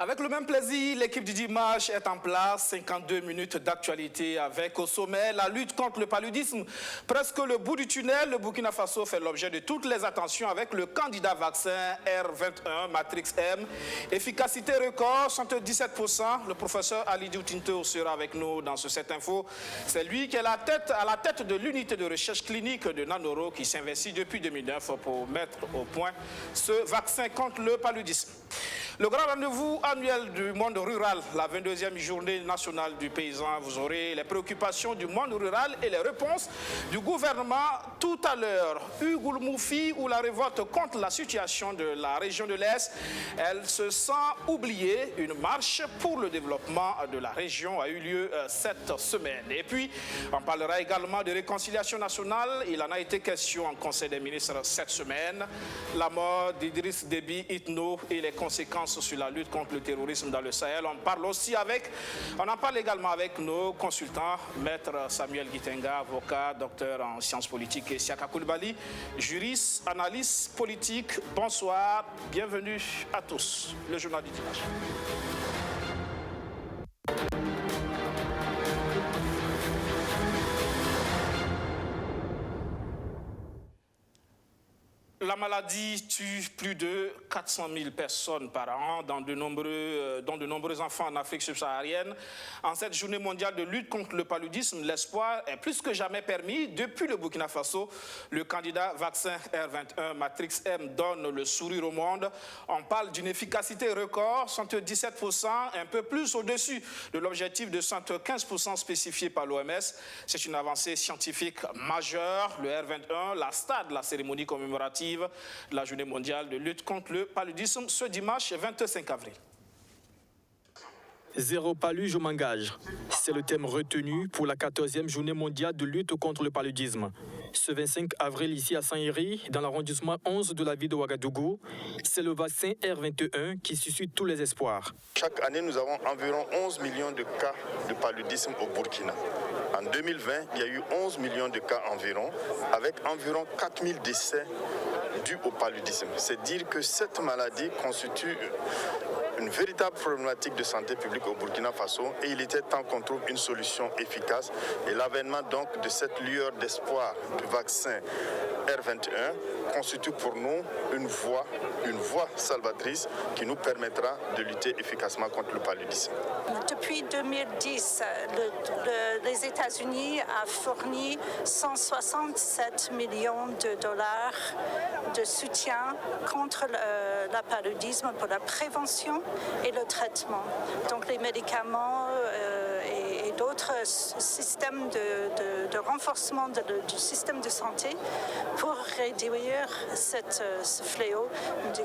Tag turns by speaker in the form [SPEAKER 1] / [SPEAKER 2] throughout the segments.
[SPEAKER 1] Avec le même plaisir, l'équipe du dimanche est en place. 52 minutes d'actualité avec au sommet la lutte contre le paludisme. Presque le bout du tunnel, le Burkina Faso fait l'objet de toutes les attentions avec le candidat vaccin R21 Matrix M. Efficacité record, 117%. Le professeur Alidou Tinto sera avec nous dans ce 7 Info. C'est lui qui est à la tête de l'unité de recherche clinique de Nanoro qui s'investit depuis 2009 pour mettre au point ce vaccin contre le paludisme. Le grand rendez-vous annuel du monde rural, la 22e journée nationale du paysan. Vous aurez les préoccupations du monde rural et les réponses du gouvernement tout à l'heure. Hugo Moufi ou la révolte contre la situation de la région de l'Est. Elle se sent oubliée. Une marche pour le développement de la région a eu lieu cette semaine. Et puis, on parlera également de réconciliation nationale. Il en a été question en Conseil des ministres cette semaine. La mort d'Idriss Déby Itno et les conséquences sur la lutte contre le terrorisme dans le Sahel. On en parle également avec nos consultants, Maître Samuel Gitenga, avocat, docteur en sciences politiques, et Siaka Koulibaly, juriste, analyste politique. Bonsoir, bienvenue à tous. Le journal du dimanche. La maladie tue plus de 400 000 personnes par an, dont de nombreux enfants en Afrique subsaharienne. En cette journée mondiale de lutte contre le paludisme, l'espoir est plus que jamais permis. Depuis le Burkina Faso, le candidat vaccin R21 Matrix M donne le sourire au monde. On parle d'une efficacité record, 117%, un peu plus au-dessus de l'objectif de 115% spécifié par l'OMS. C'est une avancée scientifique majeure. Le R21, la stade de la cérémonie commémorative de la journée mondiale de lutte contre le paludisme ce dimanche 25 avril.
[SPEAKER 2] Zéro palu, je m'engage. C'est le thème retenu pour la 14e journée mondiale de lutte contre le paludisme. Ce 25 avril, ici à Saint-Héry, dans l'arrondissement 11 de la ville de Ouagadougou, c'est le vaccin R21 qui suscite tous les espoirs.
[SPEAKER 3] Chaque année, nous avons environ 11 millions de cas de paludisme au Burkina. En 2020, il y a eu 11 millions de cas environ, avec environ 4000 décès dus au paludisme. C'est dire que cette maladie constitue une véritable problématique de santé publique au Burkina Faso et il était temps qu'on trouve une solution efficace. Et l'avènement donc de cette lueur d'espoir du vaccin R21 constitue pour nous une voie salvatrice qui nous permettra de lutter efficacement contre le paludisme.
[SPEAKER 4] Depuis 2010, les États-Unis ont fourni 167 millions de dollars de soutien contre le paludisme pour la prévention et le traitement. Donc les médicaments et d'autres systèmes de renforcement du système de santé pour réduire ce fléau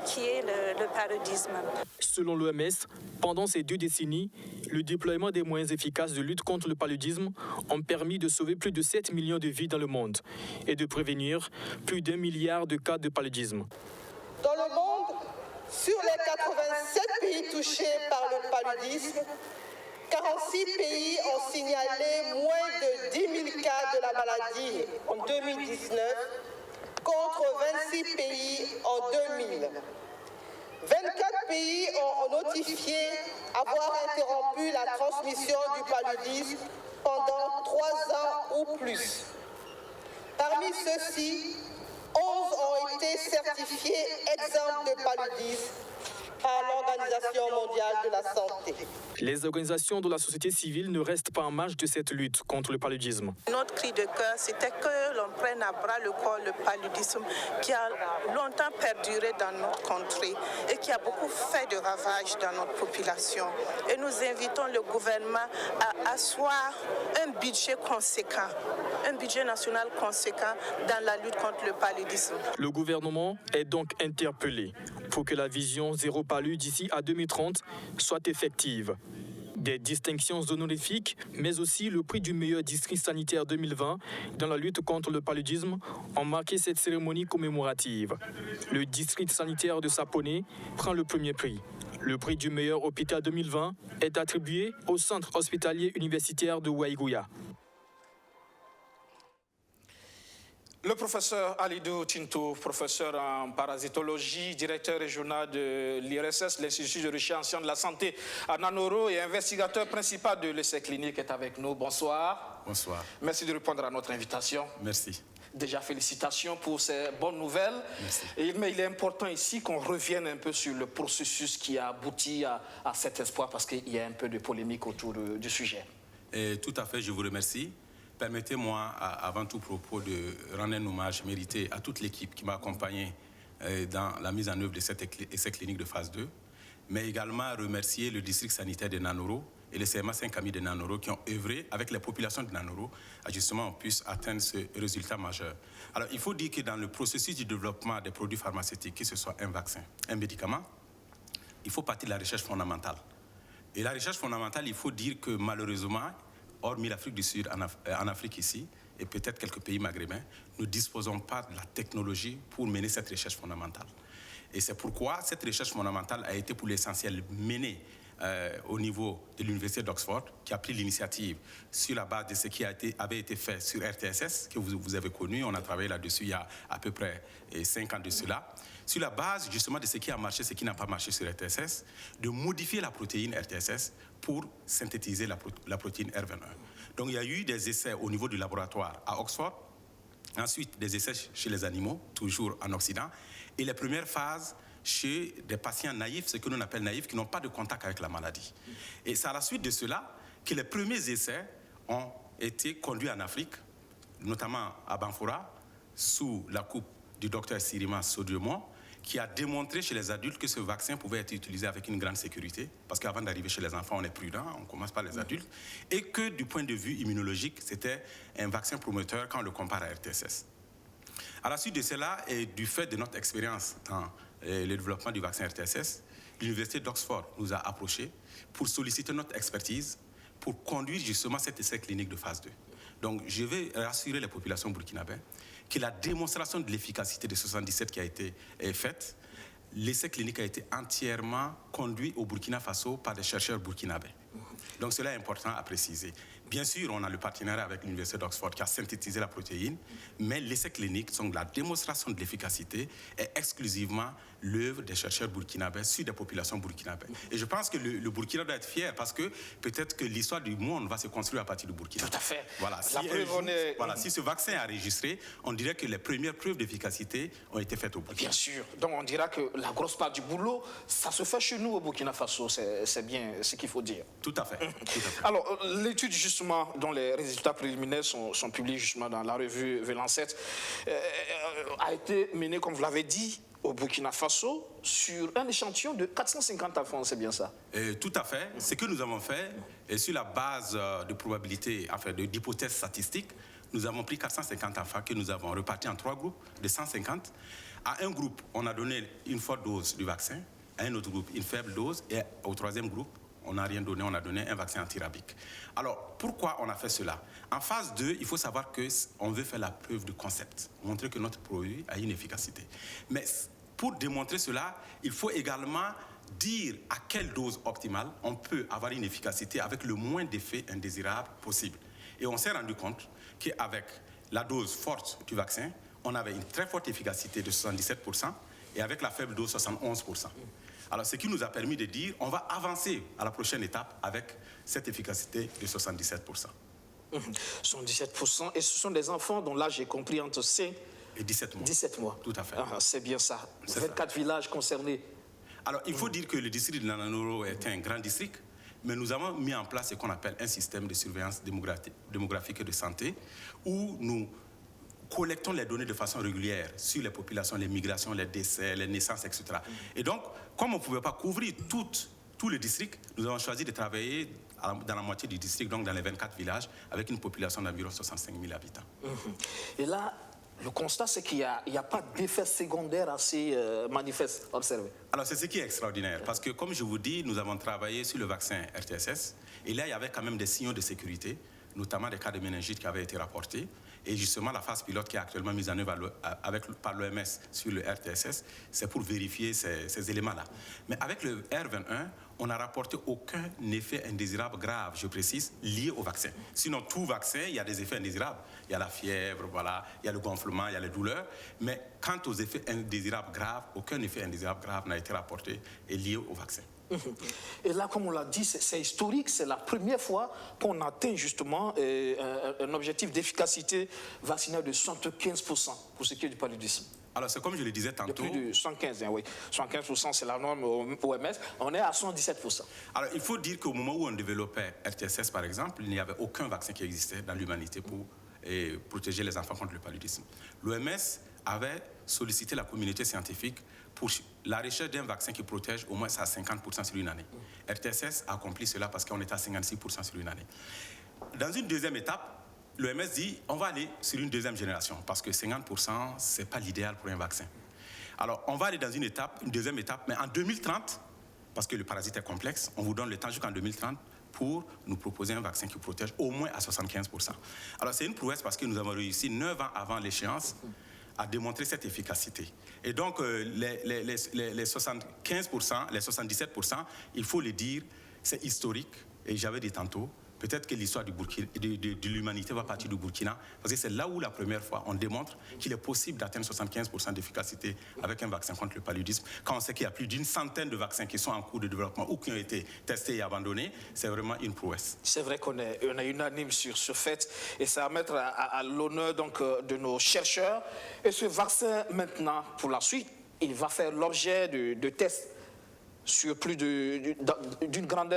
[SPEAKER 4] qui est le paludisme.
[SPEAKER 2] Selon l'OMS, pendant ces 2 décennies, le déploiement des moyens efficaces de lutte contre le paludisme ont permis de sauver plus de 7 millions de vies dans le monde et de prévenir plus d'1 milliard de cas de paludisme.
[SPEAKER 5] Dans le monde, sur les 87 pays touchés par le paludisme, 46 pays ont signalé moins de 10 000 cas de la maladie en 2019, contre 26 pays en 2000. 24 pays ont notifié avoir interrompu la transmission du paludisme pendant 3 ans ou plus. Parmi ceux-ci, 11 ont été certifiés exempts de paludisme par l'Organisation mondiale de la santé.
[SPEAKER 2] Les organisations de la société civile ne restent pas en marge de cette lutte contre le paludisme.
[SPEAKER 6] Notre cri de cœur, c'était que l'on prenne à bras le corps le paludisme qui a longtemps perduré dans notre contrée et qui a beaucoup fait de ravages dans notre population. Et nous invitons le gouvernement à asseoir un budget conséquent, un budget national conséquent dans la lutte contre le paludisme.
[SPEAKER 2] Le gouvernement est donc interpellé pour que la vision zéro palu d'ici à 2030 soit effective. Des distinctions honorifiques, mais aussi le prix du meilleur district sanitaire 2020 dans la lutte contre le paludisme ont marqué cette cérémonie commémorative. Le district sanitaire de Saponé prend le premier prix. Le prix du meilleur hôpital 2020 est attribué au centre hospitalier universitaire de Waïgouya.
[SPEAKER 1] Le professeur Alidou Tinto, professeur en parasitologie, directeur régional de l'IRSS, l'Institut de recherche en sciences de la santé à Nanoro et investigateur principal de l'essai clinique est avec nous. Bonsoir.
[SPEAKER 7] Bonsoir.
[SPEAKER 1] Merci de répondre à notre invitation.
[SPEAKER 7] Merci.
[SPEAKER 1] Déjà, félicitations pour ces bonnes nouvelles.
[SPEAKER 7] Merci.
[SPEAKER 1] Mais il est important ici qu'on revienne un peu sur le processus qui a abouti à cet espoir parce qu'il y a un peu de polémique autour du sujet.
[SPEAKER 7] Et tout à fait, je vous remercie. Permettez-moi, avant tout propos, de rendre un hommage mérité à toute l'équipe qui m'a accompagné dans la mise en œuvre de cet essai clinique de phase 2, mais également remercier le district sanitaire de Nanoro et le CMA 5 Amis de Nanoro qui ont œuvré avec les populations de Nanoro à justement on puisse atteindre ce résultat majeur. Alors, il faut dire que dans le processus du développement des produits pharmaceutiques, que ce soit un vaccin, un médicament, il faut partir de la recherche fondamentale. Et la recherche fondamentale, il faut dire que malheureusement, hormis l'Afrique du Sud, en Afrique ici, et peut-être quelques pays maghrébins, nous ne disposons pas de la technologie pour mener cette recherche fondamentale. Et c'est pourquoi cette recherche fondamentale a été pour l'essentiel menée au niveau de l'Université d'Oxford, qui a pris l'initiative sur la base de ce qui avait été fait sur RTSS, que vous avez connu. On a travaillé là-dessus il y a à peu près 5 ans de cela. Sur la base justement de ce qui a marché, ce qui n'a pas marché sur RTSS, de modifier la protéine RTSS pour synthétiser la protéine R21. Donc il y a eu des essais au niveau du laboratoire à Oxford, ensuite des essais chez les animaux, toujours en Occident, et les premières phases chez des patients naïfs, ce que l'on appelle naïfs, qui n'ont pas de contact avec la maladie. Et c'est à la suite de cela que les premiers essais ont été conduits en Afrique, notamment à Banfora, sous la coupe du docteur Sirima Sodiomon, qui a démontré chez les adultes que ce vaccin pouvait être utilisé avec une grande sécurité, parce qu'avant d'arriver chez les enfants, on est prudent, on commence par les adultes, et que du point de vue immunologique, c'était un vaccin prometteur quand on le compare à RTSS. À la suite de cela, et du fait de notre expérience dans le développement du vaccin RTSS, l'Université d'Oxford nous a approchés pour solliciter notre expertise pour conduire justement cet essai clinique de phase 2. Donc, je vais rassurer les populations burkinabées que la démonstration de l'efficacité de 77 qui a été faite, l'essai clinique a été entièrement conduit au Burkina Faso par des chercheurs burkinabés. Donc, cela est important à préciser. Bien sûr, on a le partenariat avec l'Université d'Oxford qui a synthétisé la protéine, mais l'essai clinique, donc la démonstration de l'efficacité, est exclusivement l'œuvre des chercheurs burkinabés sur des populations burkinabées. Et je pense que le Burkina doit être fier parce que peut-être que l'histoire du monde va se construire à partir du Burkina.
[SPEAKER 1] Tout à fait.
[SPEAKER 7] Voilà. Si ce vaccin est enregistré, on dirait que les premières preuves d'efficacité ont été faites au Burkina.
[SPEAKER 1] Bien sûr. Donc on dira que la grosse part du boulot, ça se fait chez nous au Burkina Faso. C'est bien ce qu'il faut dire.
[SPEAKER 7] Tout à fait. Tout à fait.
[SPEAKER 1] Alors, l'étude justement, dont les résultats préliminaires sont publiés justement dans la revue The Lancet, a été menée, comme vous l'avez dit, au Burkina Faso sur un échantillon de 450 enfants, c'est bien ça?
[SPEAKER 7] Tout à fait. Ce que nous avons fait, et sur la base de probabilité, enfin d'hypothèses statistiques, nous avons pris 450 enfants que nous avons répartis en 3 groupes de 150. À un groupe, on a donné une forte dose du vaccin, à un autre groupe, une faible dose, et au 3e groupe, on n'a rien donné, on a donné un vaccin antirabique. Alors, pourquoi on a fait cela? En phase 2, il faut savoir qu'on veut faire la preuve de concept, montrer que notre produit a une efficacité. Mais pour démontrer cela, il faut également dire à quelle dose optimale on peut avoir une efficacité avec le moins d'effets indésirables possible. Et on s'est rendu compte qu'avec la dose forte du vaccin, on avait une très forte efficacité de 77% et avec la faible dose, 71%. Alors, ce qui nous a permis de dire, on va avancer à la prochaine étape avec cette efficacité de 77%.
[SPEAKER 1] 77%, et ce sont des enfants dont l'âge est compris entre 5
[SPEAKER 7] et 17 mois.
[SPEAKER 1] 17 mois.
[SPEAKER 7] Tout à fait.
[SPEAKER 1] C'est bien ça.
[SPEAKER 7] C'est
[SPEAKER 1] 24 villages concernés.
[SPEAKER 7] Alors, il faut dire que le district de Nanoro est un grand district, mais nous avons mis en place ce qu'on appelle un système de surveillance démographique et de santé, où nous collectons les données de façon régulière sur les populations, les migrations, les décès, les naissances, etc. Et donc, comme on ne pouvait pas couvrir tout le district, nous avons choisi de travailler dans la moitié du district, donc dans les 24 villages, avec une population d'environ 65 000 habitants.
[SPEAKER 1] Et là, le constat, c'est qu'il n'y a pas d'effet secondaire assez manifeste observé.
[SPEAKER 7] Alors, c'est ce qui est extraordinaire, parce que, comme je vous dis, nous avons travaillé sur le vaccin RTSS, et là, il y avait quand même des signaux de sécurité, notamment des cas de méningite qui avaient été rapportés. Et justement, la phase pilote qui est actuellement mise en œuvre par l'OMS sur le RTSS, c'est pour vérifier ces éléments-là. Mais avec le R21, on n'a rapporté aucun effet indésirable grave, je précise, lié au vaccin. Sinon, tout vaccin, il y a des effets indésirables. Il y a la fièvre, voilà, il y a le gonflement, il y a les douleurs. Mais quant aux effets indésirables graves, aucun effet indésirable grave n'a été rapporté et lié au vaccin.
[SPEAKER 1] Et là, comme on l'a dit, c'est historique, c'est la première fois qu'on atteint justement un objectif d'efficacité vaccinale de 75% pour ce qui est du paludisme.
[SPEAKER 7] Alors, c'est comme je le disais tantôt.
[SPEAKER 1] De plus de 115, oui. 75%, c'est la norme OMS. On est à 117%.
[SPEAKER 7] Alors, il faut dire qu'au moment où on développait RTSS, par exemple, il n'y avait aucun vaccin qui existait dans l'humanité pour protéger les enfants contre le paludisme. L'OMS avait sollicité la communauté scientifique pour la recherche d'un vaccin qui protège au moins à 50% sur une année. RTSS a accompli cela parce qu'on est à 56% sur une année. Dans une deuxième étape, l'OMS dit on va aller sur une deuxième génération parce que 50%, ce n'est pas l'idéal pour un vaccin. Alors, on va aller dans une deuxième étape, mais en 2030, parce que le parasite est complexe, on vous donne le temps jusqu'en 2030 pour nous proposer un vaccin qui protège au moins à 75%. Alors, c'est une prouesse parce que nous avons réussi 9 ans avant l'échéance à démontrer cette efficacité. Et donc, les 75%, les 77%, il faut le dire, c'est historique. Et j'avais dit tantôt, peut-être que l'histoire de l'humanité va partir du Burkina, parce que c'est là où la première fois on démontre qu'il est possible d'atteindre 75% d'efficacité avec un vaccin contre le paludisme. Quand on sait qu'il y a plus d'une centaine de vaccins qui sont en cours de développement ou qui ont été testés et abandonnés, c'est vraiment une prouesse.
[SPEAKER 1] C'est vrai qu'on est unanime sur ce fait, et ça va mettre à l'honneur donc de nos chercheurs. Et ce vaccin, maintenant, pour la suite, il va faire l'objet de tests sur plus d'une grande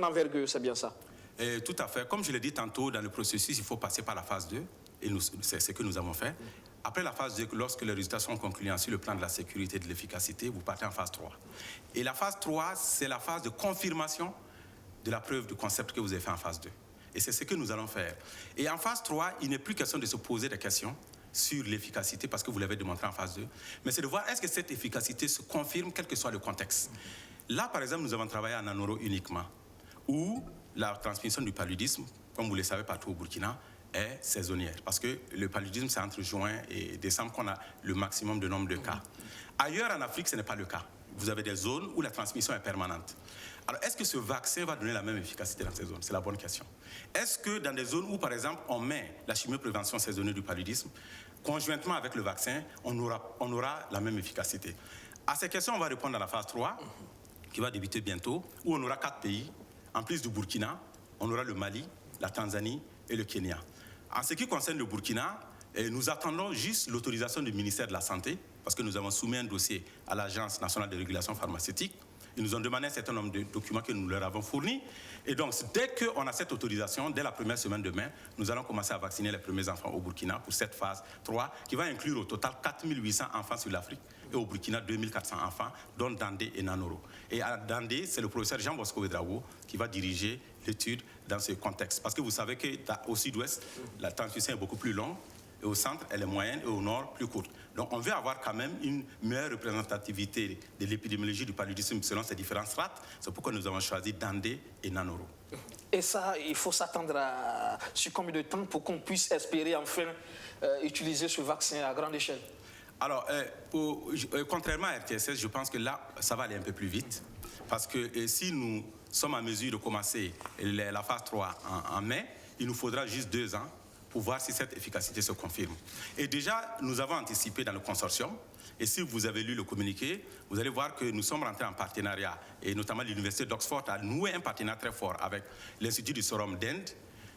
[SPEAKER 1] envergure, c'est bien ça?
[SPEAKER 7] Tout à fait. Comme je l'ai dit tantôt, dans le processus, il faut passer par la phase 2, et c'est ce que nous avons fait. Après la phase 2, lorsque les résultats sont concluants sur le plan de la sécurité et de l'efficacité, vous partez en phase 3. Et la phase 3, c'est la phase de confirmation de la preuve de concept que vous avez fait en phase 2. Et c'est ce que nous allons faire. Et en phase 3, il n'est plus question de se poser des questions sur l'efficacité, parce que vous l'avez démontré en phase 2, mais c'est de voir est-ce que cette efficacité se confirme, quel que soit le contexte. Là, par exemple, nous avons travaillé en anoro uniquement, où la transmission du paludisme, comme vous le savez partout au Burkina, est saisonnière. Parce que le paludisme, c'est entre juin et décembre qu'on a le maximum de nombre de cas. Ailleurs en Afrique, ce n'est pas le cas. Vous avez des zones où la transmission est permanente. Alors, est-ce que ce vaccin va donner la même efficacité dans ces zones? C'est la bonne question. Est-ce que dans des zones où, par exemple, on met la chimioprévention saisonnière du paludisme, conjointement avec le vaccin, on aura la même efficacité? À ces questions, on va répondre dans la phase 3, qui va débuter bientôt, où on aura 4 pays. En plus du Burkina, on aura le Mali, la Tanzanie et le Kenya. En ce qui concerne le Burkina, nous attendons juste l'autorisation du ministère de la Santé, parce que nous avons soumis un dossier à l'Agence nationale de régulation pharmaceutique. Ils nous ont demandé un certain nombre de documents que nous leur avons fournis. Et donc, dès qu'on a cette autorisation, dès la première semaine de mai, nous allons commencer à vacciner les premiers enfants au Burkina pour cette phase 3, qui va inclure au total 4800 enfants sur l'Afrique. Et au Burkina, 2400 enfants, dont Dandé et Nanoro. Et à Dandé, c'est le professeur Jean Bosco Ouedraogo qui va diriger l'étude dans ce contexte. Parce que vous savez qu'au sud-ouest, la transmission est beaucoup plus longue, et au centre, elle est moyenne, et au nord, plus courte. Donc, on veut avoir quand même une meilleure représentativité de l'épidémiologie du paludisme selon ces différentes strates. C'est pourquoi nous avons choisi Dandé et Nanoro.
[SPEAKER 1] Et ça, il faut s'attendre sur combien de temps pour qu'on puisse espérer enfin utiliser ce vaccin à grande échelle?
[SPEAKER 7] Alors, contrairement à RTSS, je pense que là, ça va aller un peu plus vite. Parce que si nous sommes en mesure de commencer la phase 3 en mai, il nous faudra juste 2 ans pour voir si cette efficacité se confirme. Et déjà, nous avons anticipé dans le consortium, et si vous avez lu le communiqué, vous allez voir que nous sommes rentrés en partenariat, et notamment l'Université d'Oxford a noué un partenariat très fort avec l'Institut du Sérum d'Inde,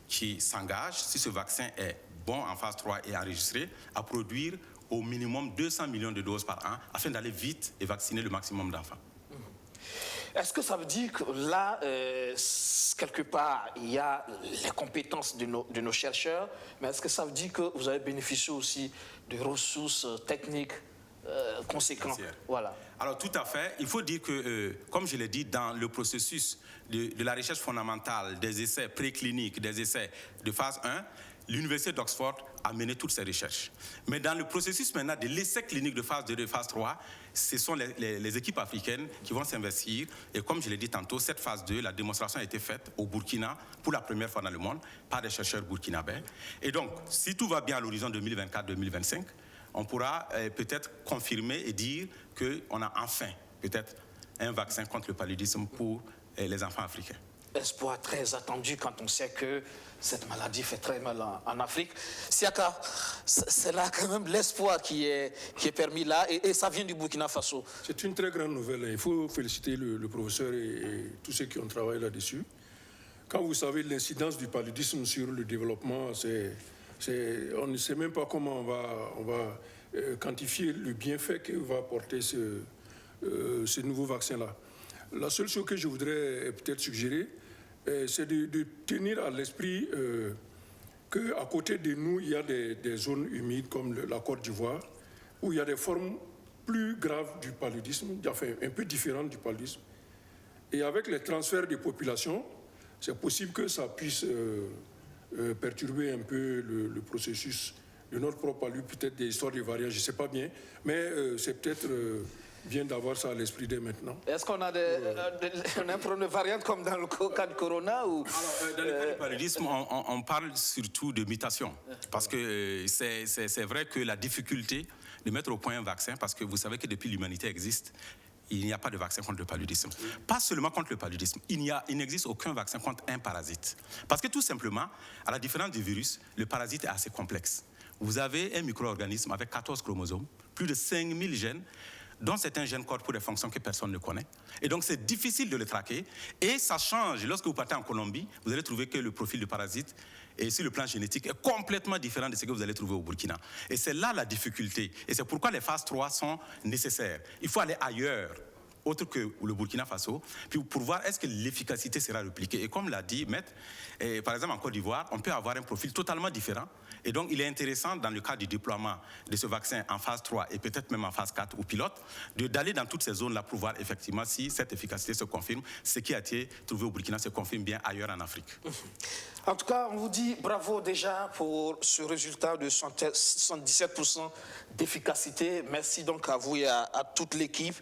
[SPEAKER 7] qui s'engage, si ce vaccin est bon en phase 3 et enregistré, à produire au minimum 200 millions de doses par an, afin d'aller vite et vacciner le maximum d'enfants.
[SPEAKER 1] Est-ce que ça veut dire que là, quelque part, il y a les compétences de nos chercheurs, mais est-ce que ça veut dire que vous avez bénéficié aussi de ressources techniques conséquentes? Voilà.
[SPEAKER 7] Alors, tout à fait. Il faut dire que, comme je l'ai dit, dans le processus de la recherche fondamentale, des essais précliniques, des essais de phase 1, l'Université d'Oxford a mené toutes ces recherches. Mais dans le processus maintenant de l'essai clinique de phase 2 et de phase 3, ce sont les équipes africaines qui vont s'investir. Et comme je l'ai dit tantôt, cette phase 2, la démonstration a été faite au Burkina pour la première fois dans le monde par des chercheurs burkinabés. Et donc, si tout va bien à l'horizon 2024-2025, on pourra peut-être confirmer et dire qu'on a enfin peut-être un vaccin contre le paludisme pour les enfants africains.
[SPEAKER 1] Espoir très attendu quand on sait que cette maladie fait très mal en Afrique. Siaka, c'est là quand même l'espoir qui est permis là et ça vient du Burkina Faso.
[SPEAKER 8] C'est une très grande nouvelle. Il faut féliciter le professeur et tous ceux qui ont travaillé là-dessus. Quand vous savez l'incidence du paludisme sur le développement, on ne sait même pas comment on va quantifier le bienfait que va apporter ce nouveau vaccin-là. La seule chose que je voudrais peut-être suggérer, c'est de tenir à l'esprit qu'à côté de nous, il y a des zones humides comme la Côte d'Ivoire, où il y a des formes plus graves du paludisme, enfin un peu différentes du paludisme. Et avec les transferts de population, c'est possible que ça puisse perturber un peu le processus de notre propre palud, peut-être des histoires de variants, je ne sais pas bien, mais c'est peut-être bien d'avoir ça à l'esprit dès maintenant.
[SPEAKER 1] Est-ce qu'on a un problème de variante comme dans le cas de Corona ou...
[SPEAKER 7] Alors, dans le cas du paludisme, on parle surtout de mutation, parce que c'est vrai que la difficulté de mettre au point un vaccin, parce que vous savez que depuis l'humanité existe, il n'y a pas de vaccin contre le paludisme. Pas seulement contre le paludisme, il n'existe aucun vaccin contre un parasite. Parce que tout simplement, à la différence du virus, le parasite est assez complexe. Vous avez un micro-organisme avec 14 chromosomes, plus de 5000 gènes, dont certains gènes codent pour des fonctions que personne ne connaît. Et donc, c'est difficile de le traquer. Et ça change. Lorsque vous partez en Colombie, vous allez trouver que le profil du parasite, et sur le plan génétique, est complètement différent de ce que vous allez trouver au Burkina. Et c'est là la difficulté. Et c'est pourquoi les phases 3 sont nécessaires. Il faut aller ailleurs, autre que le Burkina Faso, puis pour voir est-ce que l'efficacité sera répliquée. Et comme l'a dit Maître, par exemple en Côte d'Ivoire, on peut avoir un profil totalement différent. Et donc il est intéressant dans le cadre du déploiement de ce vaccin en phase 3 et peut-être même en phase 4 ou pilote, d'aller dans toutes ces zones-là pour voir effectivement si cette efficacité se confirme. Ce qui a été trouvé au Burkina se confirme bien ailleurs en Afrique.
[SPEAKER 1] En tout cas, on vous dit bravo déjà pour ce résultat de 77% d'efficacité. Merci donc à vous et à toute l'équipe.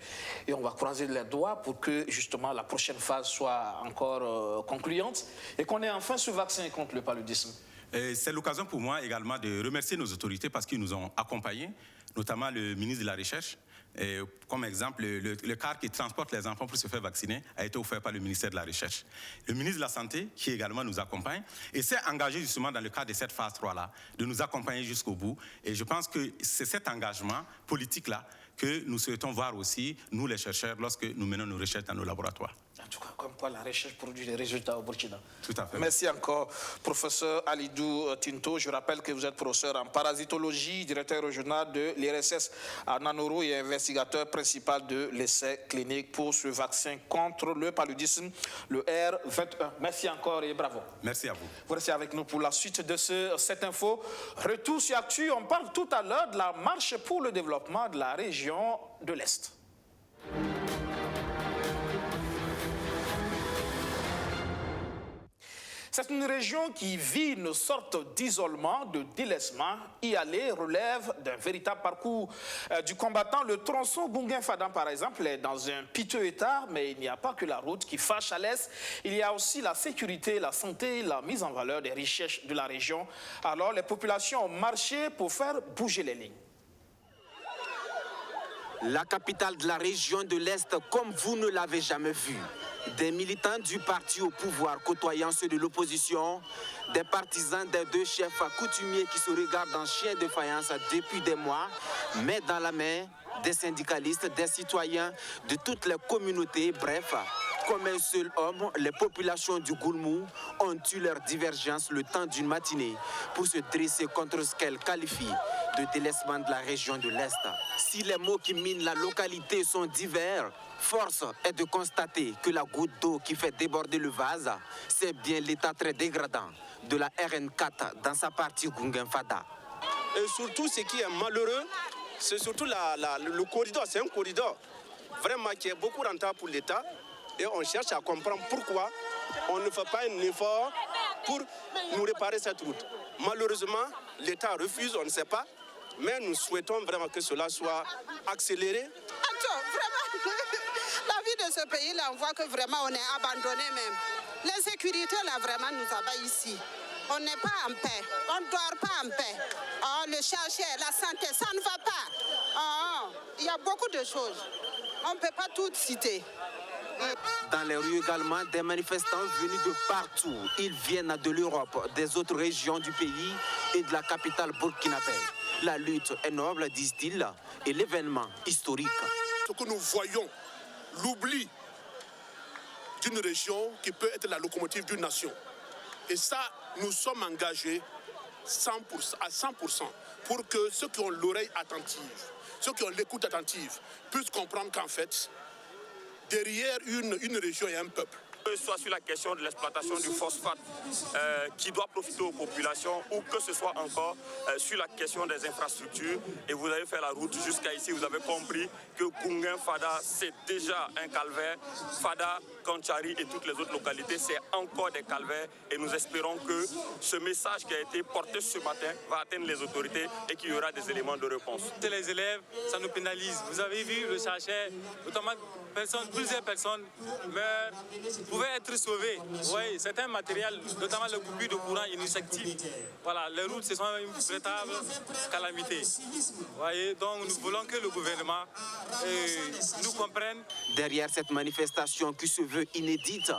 [SPEAKER 1] Et on va croiser les doigts pour que justement la prochaine phase soit encore concluante et qu'on ait enfin ce vaccin contre le paludisme.
[SPEAKER 7] C'est l'occasion pour moi également de remercier nos autorités parce qu'ils nous ont accompagnés, notamment le ministre de la Recherche. Et comme exemple, le car qui transporte les enfants pour se faire vacciner a été offert par le ministère de la Recherche. Le ministre de la Santé, qui également nous accompagne, et s'est engagé justement dans le cadre de cette phase 3-là, de nous accompagner jusqu'au bout. Et je pense que c'est cet engagement politique-là que nous souhaitons voir aussi, nous les chercheurs, lorsque nous menons nos recherches dans nos laboratoires.
[SPEAKER 1] En tout cas, comme quoi la recherche produit des résultats au Burkina.
[SPEAKER 7] Tout à fait.
[SPEAKER 1] Merci encore, professeur Alidou Tinto. Je rappelle que vous êtes professeur en parasitologie, directeur régional de l'IRSS à Nanoro et investigateur principal de l'essai clinique pour ce vaccin contre le paludisme, le R21. Merci encore et bravo.
[SPEAKER 7] Merci à vous.
[SPEAKER 1] Vous restez avec nous pour la suite de cette info. Retour sur Actu, on parle tout à l'heure de la marche pour le développement de la région de l'Est. C'est une région qui vit une sorte d'isolement, de délaissement. Y aller relève d'un véritable parcours du combattant. Le tronçon Gunguin-Fadam, par exemple, est dans un piteux état, mais il n'y a pas que la route qui fâche à l'est. Il y a aussi la sécurité, la santé, la mise en valeur des richesses de la région. Alors, les populations ont marché pour faire bouger les lignes.
[SPEAKER 9] La capitale de la région de l'Est, comme vous ne l'avez jamais vu. Des militants du parti au pouvoir côtoyant ceux de l'opposition, des partisans des deux chefs coutumiers qui se regardent en chien de faïence depuis des mois, main dans la main, des syndicalistes, des citoyens de toutes les communautés, bref, comme un seul homme, les populations du Goulmou ont eu leur divergence le temps d'une matinée pour se dresser contre ce qu'elles qualifient de délaissement de la région de l'Est. Si les mots qui minent la localité sont divers, force est de constater que la goutte d'eau qui fait déborder le vase, c'est bien l'état très dégradant de la RN4 dans sa partie Gunguin-Fada.
[SPEAKER 10] Et surtout, ce qui est malheureux, c'est surtout le corridor. C'est un corridor vraiment qui est beaucoup rentable pour l'État. Et on cherche à comprendre pourquoi on ne fait pas un effort pour nous réparer cette route. Malheureusement, l'État refuse, on ne sait pas, mais nous souhaitons vraiment que cela soit accéléré.
[SPEAKER 11] Vraiment, la vie de ce pays-là, on voit que vraiment on est abandonné même. L'insécurité, là, vraiment, nous abat ici. On n'est pas en paix, on ne dort pas en paix. Oh, le chercher, la santé, ça ne va pas. Oh, il y a beaucoup de choses. On ne peut pas tout citer.
[SPEAKER 9] Dans les rues également, des manifestants venus de partout. Ils viennent de l'Europe, des autres régions du pays et de la capitale burkinabé. La lutte est noble, disent-ils, et l'événement historique.
[SPEAKER 12] Ce que nous voyons, l'oubli d'une région qui peut être la locomotive d'une nation. Et ça, nous sommes engagés à 100% pour que ceux qui ont l'oreille attentive, ceux qui ont l'écoute attentive, puissent comprendre qu'en fait, derrière une région et un peuple.
[SPEAKER 13] Que ce soit sur la question de l'exploitation du phosphate qui doit profiter aux populations ou que ce soit encore sur la question des infrastructures. Et vous avez fait la route jusqu'à ici, vous avez compris que Koungheul, Fada, c'est déjà un calvaire. Fada, Kanchari et toutes les autres localités, c'est encore des calvaires. Et nous espérons que ce message qui a été porté ce matin va atteindre les autorités et qu'il y aura des éléments de réponse.
[SPEAKER 14] Les élèves, ça nous pénalise. Vous avez vu le sachet, notamment plusieurs personnes meurent, pouvaient être sauvées. Oui, c'est un matériel, notamment le coupure de courant inusectif. Voilà, les routes, ce sont une véritable calamité. Voyez, donc nous voulons que le gouvernement nous comprenne.
[SPEAKER 9] Derrière cette manifestation qui se veut inédite,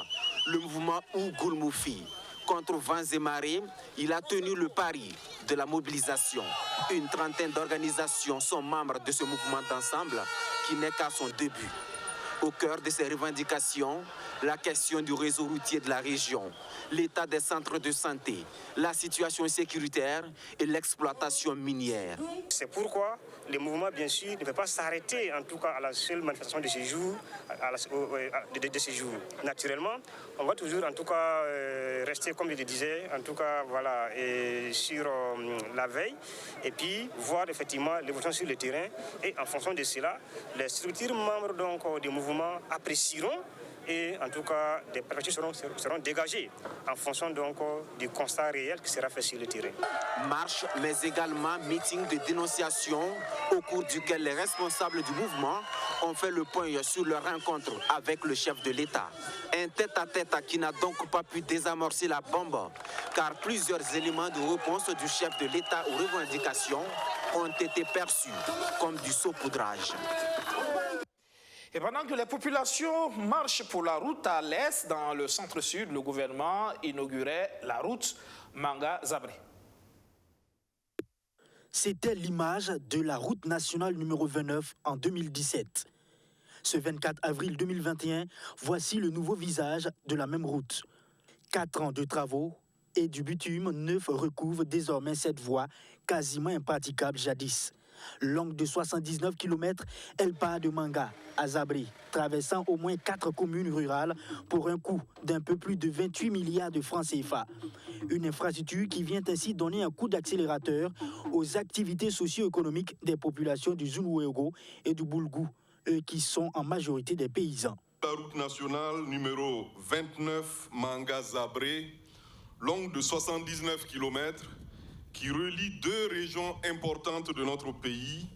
[SPEAKER 9] le mouvement Ougoulmoufi. Contre vents et marées, il a tenu le pari de la mobilisation. Une trentaine d'organisations sont membres de ce mouvement d'ensemble qui n'est qu'à son début. Au cœur de ces revendications, la question du réseau routier de la région, l'état des centres de santé, la situation sécuritaire et l'exploitation minière.
[SPEAKER 15] C'est pourquoi le mouvement, bien sûr, ne peut pas s'arrêter, en tout cas, à la seule manifestation de ces jours, de ces jours. Naturellement, on va toujours, en tout cas, rester, comme je le disais, en tout cas, voilà, sur la veille, et puis voir effectivement l'évolution sur le terrain. Et en fonction de cela, les structures membres donc, du mouvement apprécieront et en tout cas des perspectives seront dégagées en fonction donc du constat réel qui sera fait sur le terrain.
[SPEAKER 9] Marche, mais également meeting de dénonciation au cours duquel les responsables du mouvement ont fait le point sur leur rencontre avec le chef de l'État. Un tête-à-tête qui n'a donc pas pu désamorcer la bombe, car plusieurs éléments de réponse du chef de l'État aux revendications ont été perçus comme du saupoudrage.
[SPEAKER 1] Et pendant que les populations marchent pour la route à l'est, dans le centre-sud, le gouvernement inaugurait la route Manga-Zabré.
[SPEAKER 16] C'était l'image de la route nationale numéro 29 en 2017. Ce 24 avril 2021, voici le nouveau visage de la même route. 4 ans de travaux et du bitume neuf recouvrent désormais cette voie quasiment impraticable jadis. Longue de 79 km, elle part de Manga à Zabré, traversant au moins 4 communes rurales pour un coût d'un peu plus de 28 milliards de francs CFA. Une infrastructure qui vient ainsi donner un coup d'accélérateur aux activités socio-économiques des populations du Zunwego et du Boulgou, eux qui sont en majorité des paysans.
[SPEAKER 17] La route nationale numéro 29 Manga-Zabré, longue de 79 km, qui relie 2 régions importantes de notre pays,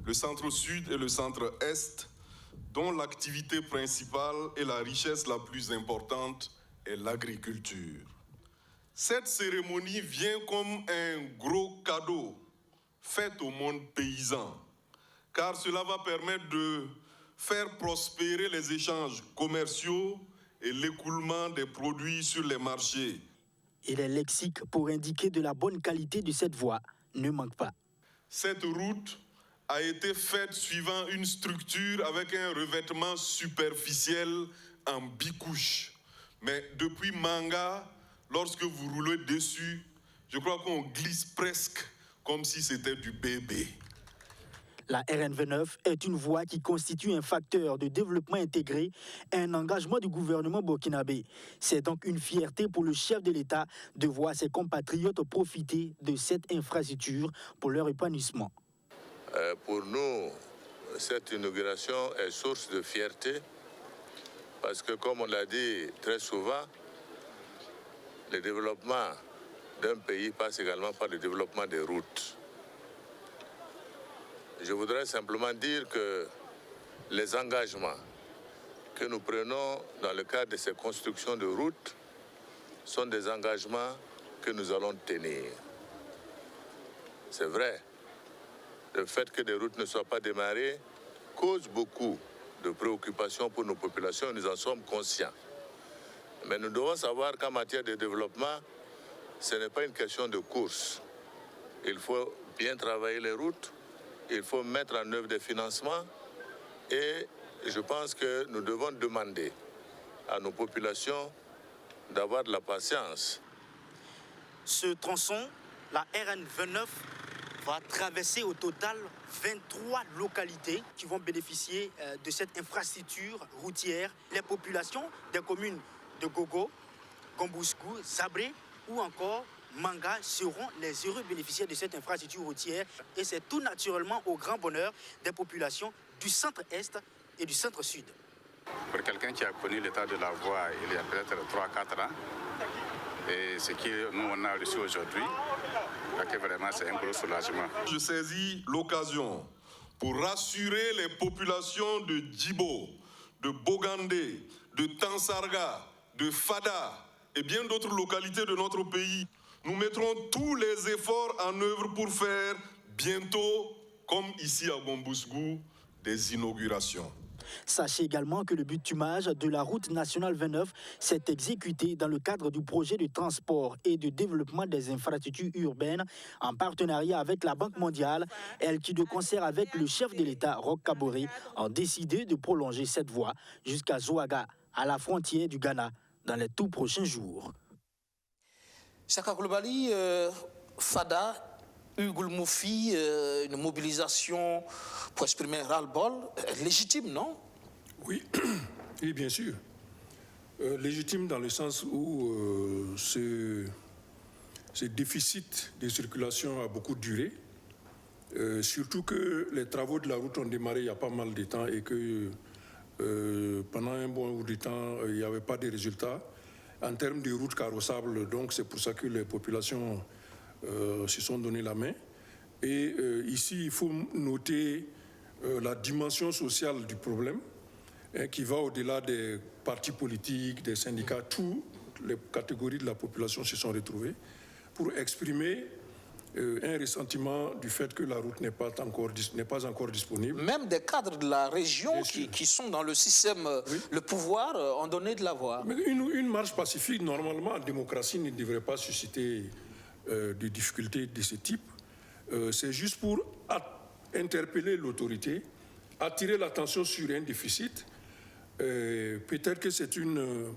[SPEAKER 17] le centre-sud et le centre-est, dont l'activité principale et la richesse la plus importante est l'agriculture. Cette cérémonie vient comme un gros cadeau fait au monde paysan, car cela va permettre de faire prospérer les échanges commerciaux et l'écoulement des produits sur les marchés.
[SPEAKER 16] Et les lexiques pour indiquer de la bonne qualité de cette voie ne manquent pas.
[SPEAKER 17] Cette route a été faite suivant une structure avec un revêtement superficiel en bicouche. Mais depuis Manga, lorsque vous roulez dessus, je crois qu'on glisse presque comme si c'était du bébé.
[SPEAKER 16] La RN29 est une voie qui constitue un facteur de développement intégré et un engagement du gouvernement burkinabé. C'est donc une fierté pour le chef de l'État de voir ses compatriotes profiter de cette infrastructure pour leur épanouissement.
[SPEAKER 18] Pour nous, cette inauguration est source de fierté parce que, comme on l'a dit très souvent, le développement d'un pays passe également par le développement des routes. Je voudrais simplement dire que les engagements que nous prenons dans le cadre de ces constructions de routes sont des engagements que nous allons tenir. C'est vrai, le fait que des routes ne soient pas démarrées cause beaucoup de préoccupations pour nos populations, nous en sommes conscients. Mais nous devons savoir qu'en matière de développement, ce n'est pas une question de course. Il faut bien travailler les routes, il faut mettre en œuvre des financements et je pense que nous devons demander à nos populations d'avoir de la patience.
[SPEAKER 16] Ce tronçon, la RN29, va traverser au total 23 localités qui vont bénéficier de cette infrastructure routière. Les populations des communes de Gogo, Gombouskou, Zabré ou encore Manga seront les heureux bénéficiaires de cette infrastructure routière et c'est tout naturellement au grand bonheur des populations du centre-est et du centre-sud.
[SPEAKER 19] Pour quelqu'un qui a connu l'état de la voie il y a peut-être 3-4 ans, et ce que nous on a reçu aujourd'hui, vraiment c'est un gros soulagement.
[SPEAKER 17] Je saisis l'occasion pour rassurer les populations de Djibo, de Bogandé, de Tansarga, de Fada et bien d'autres localités de notre pays. Nous mettrons tous les efforts en œuvre pour faire bientôt, comme ici à Gombouskou, des inaugurations.
[SPEAKER 16] Sachez également que le bitumage de la route nationale 29 s'est exécuté dans le cadre du projet de transport et de développement des infrastructures urbaines en partenariat avec la Banque mondiale, elle qui de concert avec le chef de l'État, Roch Kaboré, ont décidé de prolonger cette voie jusqu'à Zouaga, à la frontière du Ghana, dans les tout prochains jours.
[SPEAKER 1] Chaka Koulibaly, Fada, Hugo Moufi, une mobilisation pour exprimer un ras-le-bol, légitime, non?
[SPEAKER 8] Oui, oui, bien sûr. Légitime dans le sens où ce déficit de circulation a beaucoup duré, surtout que les travaux de la route ont démarré il y a pas mal de temps et que pendant un bon bout de temps, il n'y avait pas de résultats en termes de routes carrossables. Donc c'est pour ça que les populations se sont donné la main. Et ici, il faut noter la dimension sociale du problème, qui va au-delà des partis politiques, des syndicats. Toutes les catégories de la population se sont retrouvées pour exprimer un ressentiment du fait que la route n'est pas encore disponible.
[SPEAKER 1] Même des cadres de la région qui sont dans le système, oui, le pouvoir, ont donné de la voix.
[SPEAKER 8] Mais une marche pacifique, normalement, en démocratie, ne devrait pas susciter de difficultés de ce type. C'est juste pour interpeller l'autorité, attirer l'attention sur un déficit. Peut-être que c'est une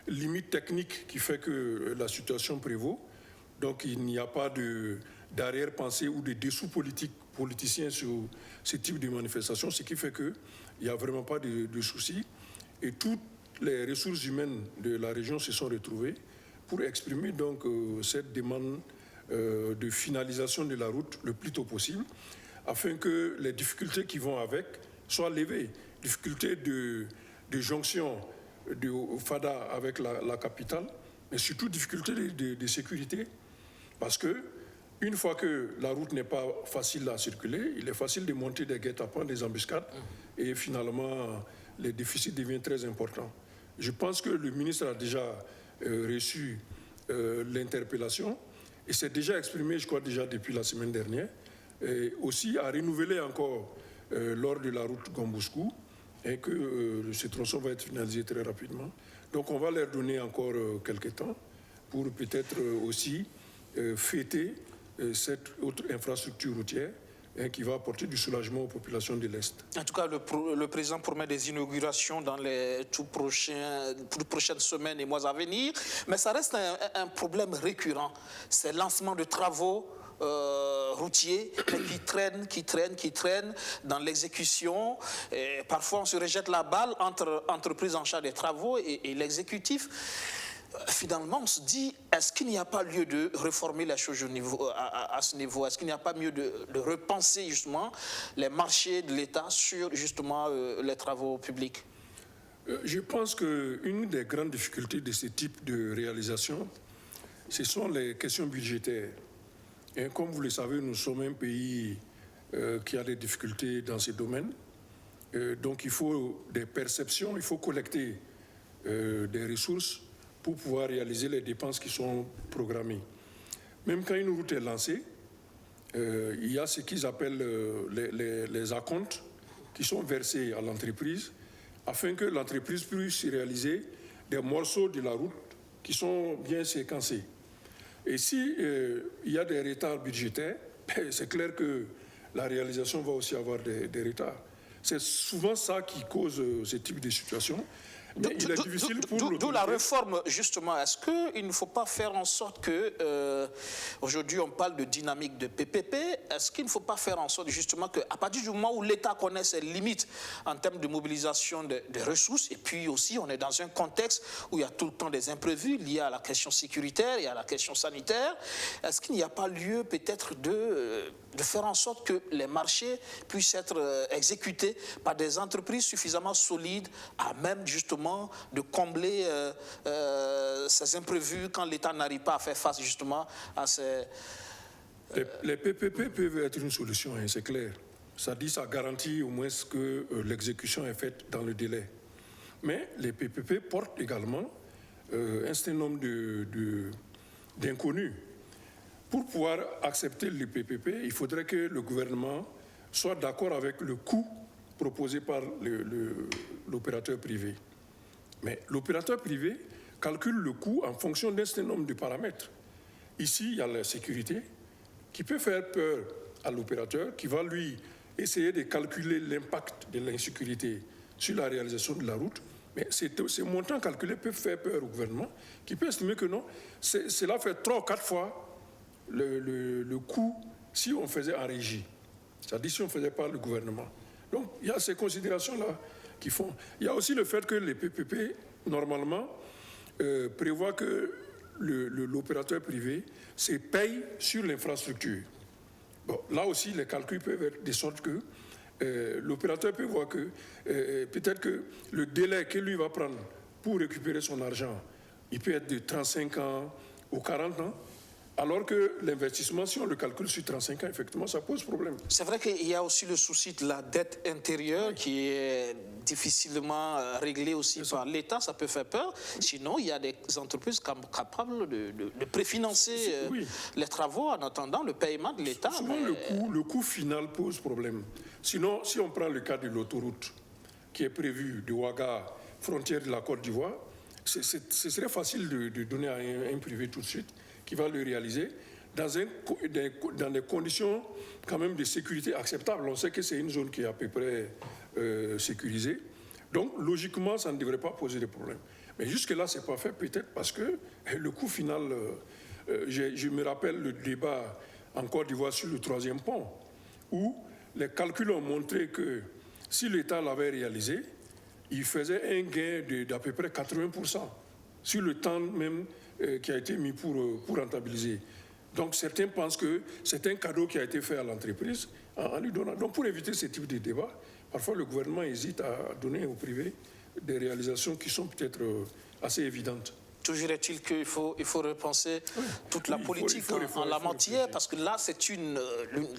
[SPEAKER 8] limite technique qui fait que la situation prévaut. Donc il n'y a pas d'arrière-pensée ou de dessous politiciens sur ce type de manifestation, ce qui fait qu'il n'y a vraiment pas de soucis. Et toutes les ressources humaines de la région se sont retrouvées pour exprimer donc cette demande de finalisation de la route le plus tôt possible, afin que les difficultés qui vont avec soient levées. Difficultés de jonction de Fada avec la capitale, mais surtout difficultés de sécurité, parce que une fois que la route n'est pas facile à circuler, il est facile de monter des guet-apens, des embuscades, et finalement les déficits deviennent très importants. Je pense que le ministre a déjà reçu l'interpellation et s'est déjà exprimé, je crois, déjà depuis la semaine dernière, et aussi a renouvelé encore lors de la route Gombouskou, et que ce tronçon va être finalisé très rapidement. Donc on va leur donner encore quelques temps pour peut-être aussi fêter cette autre infrastructure routière qui va apporter du soulagement aux populations de l'Est.
[SPEAKER 1] En tout cas, le président promet des inaugurations dans les toutes prochaines semaines et mois à venir, mais ça reste un problème récurrent. C'est le lancement de travaux routiers qui traînent dans l'exécution. Parfois, on se rejette la balle entre entreprises en charge des travaux et l'exécutif. Finalement, on se dit, est-ce qu'il n'y a pas lieu de réformer la chose à ce niveau? Est-ce qu'il n'y a pas mieux de repenser justement les marchés de l'État sur justement les travaux publics?
[SPEAKER 8] Je pense qu'une des grandes difficultés de ce type de réalisation, ce sont les questions budgétaires. Et comme vous le savez, nous sommes un pays qui a des difficultés dans ces domaines. Donc il faut des perceptions, il faut collecter des ressources pour pouvoir réaliser les dépenses qui sont programmées. Même quand une route est lancée, il y a ce qu'ils appellent les acomptes qui sont versés à l'entreprise afin que l'entreprise puisse réaliser des morceaux de la route qui sont bien séquencés. Et si il y a des retards budgétaires, c'est clair que la réalisation va aussi avoir des retards. C'est souvent ça qui cause ce type de situation. Mais il est difficile pour l'autorité.
[SPEAKER 1] D'où la réforme, justement. Est-ce qu'il ne faut pas faire en sorte que, aujourd'hui on parle de dynamique de PPP, est-ce qu'il ne faut pas faire en sorte justement qu'à partir du moment où l'État connaît ses limites en termes de mobilisation de ressources, et puis aussi on est dans un contexte où il y a tout le temps des imprévus liés à la question sécuritaire et à la question sanitaire, est-ce qu'il n'y a pas lieu peut-être de faire en sorte que les marchés puissent être exécutés par des entreprises suffisamment solides à même justement de combler ces imprévus quand l'État n'arrive pas à faire face justement à ces...
[SPEAKER 8] Les PPP peuvent être une solution, hein, c'est clair. Ça dit, ça garantit au moins que l'exécution est faite dans le délai. Mais les PPP portent également un certain nombre d'inconnus. Pour pouvoir accepter les PPP, il faudrait que le gouvernement soit d'accord avec le coût proposé par l'opérateur privé. Mais l'opérateur privé calcule le coût en fonction d'un certain nombre de paramètres. Ici, il y a la sécurité qui peut faire peur à l'opérateur, qui va lui essayer de calculer l'impact de l'insécurité sur la réalisation de la route. Mais ces montants calculés peuvent faire peur au gouvernement, qui peut estimer que non, cela fait 3 ou 4 fois le coût si on faisait en régie. C'est-à-dire si on ne faisait pas le gouvernement. Donc, il y a ces considérations-là qui font. Il y a aussi le fait que les PPP, normalement, prévoient que l'opérateur privé se paye sur l'infrastructure. Bon, là aussi, les calculs peuvent être de sorte que l'opérateur peut voir que peut-être que le délai que lui va prendre pour récupérer son argent, il peut être de 35 ans ou 40 ans. Alors que l'investissement, si on le calcule sur 35 ans, effectivement, ça pose problème.
[SPEAKER 1] C'est vrai qu'il y a aussi le souci de la dette intérieure qui est difficilement réglée aussi par l'État. Ça peut faire peur. Sinon, il y a des entreprises capables de préfinancer les travaux en attendant le paiement de l'État.
[SPEAKER 8] Souvent, le coût final pose problème. Sinon, si on prend le cas de l'autoroute qui est prévue de Ouaga, frontière de la Côte d'Ivoire, ce serait facile de donner à un privé tout de suite qui va le réaliser dans des conditions quand même de sécurité acceptables. On sait que c'est une zone qui est à peu près sécurisée. Donc, logiquement, ça ne devrait pas poser de problème. Mais jusque-là, ce n'est pas fait, peut-être parce que le coût final... je me rappelle le débat en Côte d'Ivoire sur le 3e pont, où les calculs ont montré que si l'État l'avait réalisé, il faisait un gain d'à peu près 80% sur le temps même qui a été mis pour rentabiliser. Donc certains pensent que c'est un cadeau qui a été fait à l'entreprise en lui donnant. Donc pour éviter ce type de débat, parfois le gouvernement hésite à donner au privé des réalisations qui sont peut-être assez évidentes.
[SPEAKER 1] Toujours est-il qu'il faut repenser toute la politique en la matière, parce que là, c'est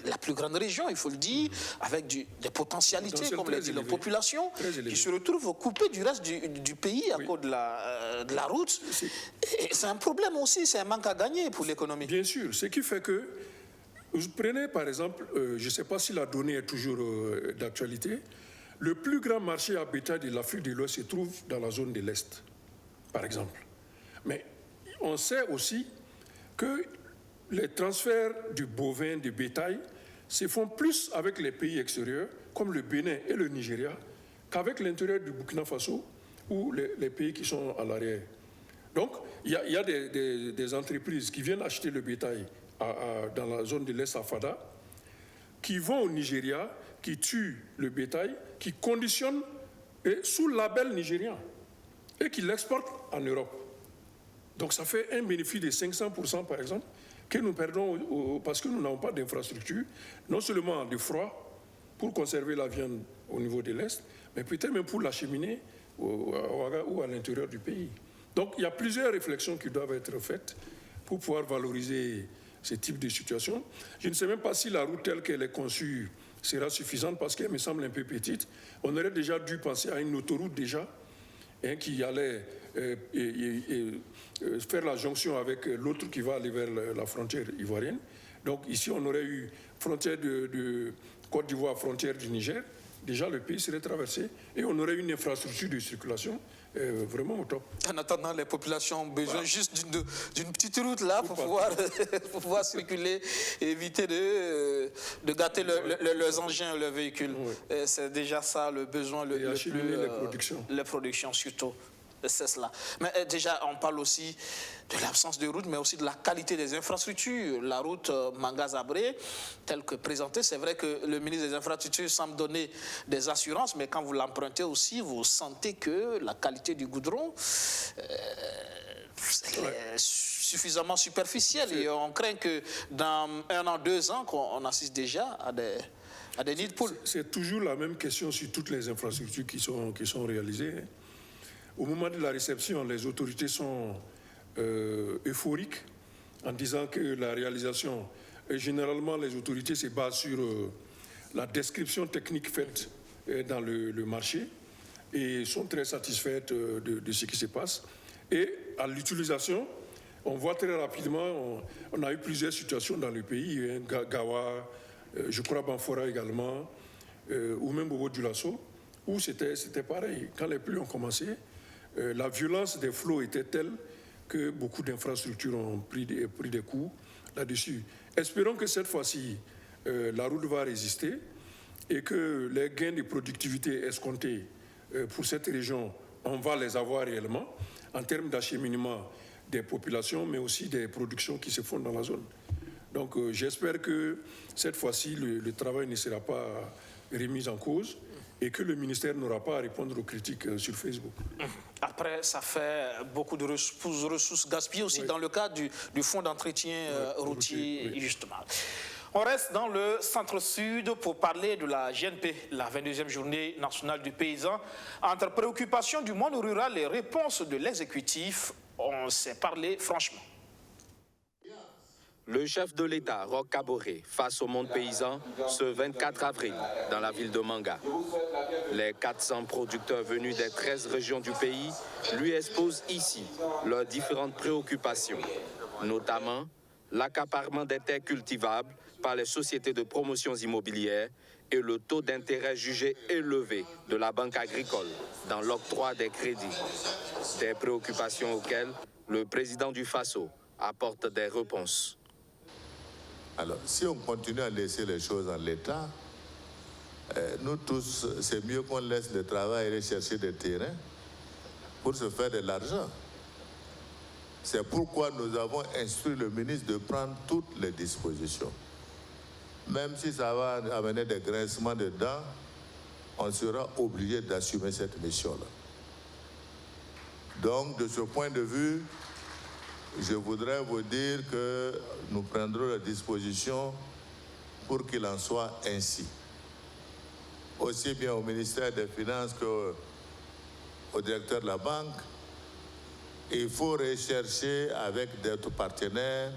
[SPEAKER 1] la plus grande région, il faut le dire, avec des potentialités, comme l'a dit la population, qui se retrouve coupée du reste du pays à cause de la route. C'est un problème aussi, c'est un manque à gagner pour l'économie.
[SPEAKER 8] Bien sûr, ce qui fait que, vous prenez par exemple, je ne sais pas si la donnée est toujours d'actualité, le plus grand marché à bétail de l'Afrique de l'Ouest se trouve dans la zone de l'Est, par exemple. Mais on sait aussi que les transferts du bovin, du bétail, se font plus avec les pays extérieurs, comme le Bénin et le Nigeria, qu'avec l'intérieur du Burkina Faso ou les pays qui sont à l'arrière. Donc, il y a des entreprises qui viennent acheter le bétail dans la zone de l'Est à Fada, qui vont au Nigeria, qui tuent le bétail, qui conditionnent sous label nigérian et qui l'exportent en Europe. Donc ça fait un bénéfice de 500% par exemple, que nous perdons parce que nous n'avons pas d'infrastructure, non seulement de froid pour conserver la viande au niveau de l'Est, mais peut-être même pour l'acheminer ou à l'intérieur du pays. Donc il y a plusieurs réflexions qui doivent être faites pour pouvoir valoriser ce type de situation. Je ne sais même pas si la route telle qu'elle est conçue sera suffisante parce qu'elle me semble un peu petite. On aurait déjà dû penser à une autoroute déjà qui allait faire la jonction avec l'autre qui va aller vers la frontière ivoirienne. Donc ici, on aurait eu frontière de Côte d'Ivoire, frontière du Niger. Déjà, le pays serait traversé et on aurait une infrastructure de circulation vraiment au top.
[SPEAKER 1] En attendant, les populations ont besoin juste d'une petite route là pour pouvoir circuler et éviter de gâter leurs engins, leurs véhicules. Oui. C'est déjà ça le besoin le plus... les productions surtout. C'est cela. Mais déjà, on parle aussi de l'absence de route, mais aussi de la qualité des infrastructures. La route Manga-Zabré, telle que présentée, c'est vrai que le ministre des Infrastructures semble donner des assurances, mais quand vous l'empruntez aussi, vous sentez que la qualité du goudron est suffisamment superficielle. Et on craint que dans 1 an, 2 ans, qu'on assiste déjà à des nids de poules.
[SPEAKER 8] C'est toujours la même question sur toutes les infrastructures qui sont réalisées. Au moment de la réception, les autorités sont euphoriques en disant que la réalisation, généralement les autorités se basent sur la description technique faite dans le marché et sont très satisfaites de ce qui se passe. Et à l'utilisation, on voit très rapidement, on a eu plusieurs situations dans le pays, Gawa, je crois Banfora également, ou même Bobo Dioulasso, où c'était pareil. Quand les pluies ont commencé, la violence des flots était telle que beaucoup d'infrastructures ont pris des coups là-dessus. Espérons que cette fois-ci, la route va résister et que les gains de productivité escomptés pour cette région, on va les avoir réellement en termes d'acheminement des populations, mais aussi des productions qui se font dans la zone. Donc j'espère que cette fois-ci, le travail ne sera pas remis en cause et que le ministère n'aura pas à répondre aux critiques sur Facebook.
[SPEAKER 1] Après, ça fait beaucoup de ressources gaspillées aussi dans le cadre du fonds d'entretien routier, justement. On reste dans le centre-sud pour parler de la GNP, la 22e journée nationale du paysan. Entre préoccupations du monde rural et réponses de l'exécutif, on s'est parlé franchement.
[SPEAKER 9] Le chef de l'État, Roch Kaboré, face au monde paysan ce 24 avril dans la ville de Manga. Les 400 producteurs venus des 13 régions du pays lui exposent ici leurs différentes préoccupations, notamment l'accaparement des terres cultivables par les sociétés de promotions immobilières et le taux d'intérêt jugé élevé de la Banque agricole dans l'octroi des crédits. Des préoccupations auxquelles le président du FASO apporte des réponses.
[SPEAKER 18] Alors, si on continue à laisser les choses en l'état, nous tous, c'est mieux qu'on laisse le travail aller chercher des terrains pour se faire de l'argent. C'est pourquoi nous avons instruit le ministre de prendre toutes les dispositions. Même si ça va amener des grincements de dents, on sera obligé d'assumer cette mission-là. Donc, de ce point de vue, je voudrais vous dire que nous prendrons la disposition pour qu'il en soit ainsi. Aussi bien au ministère des Finances qu'au directeur de la banque, il faut rechercher avec d'autres partenaires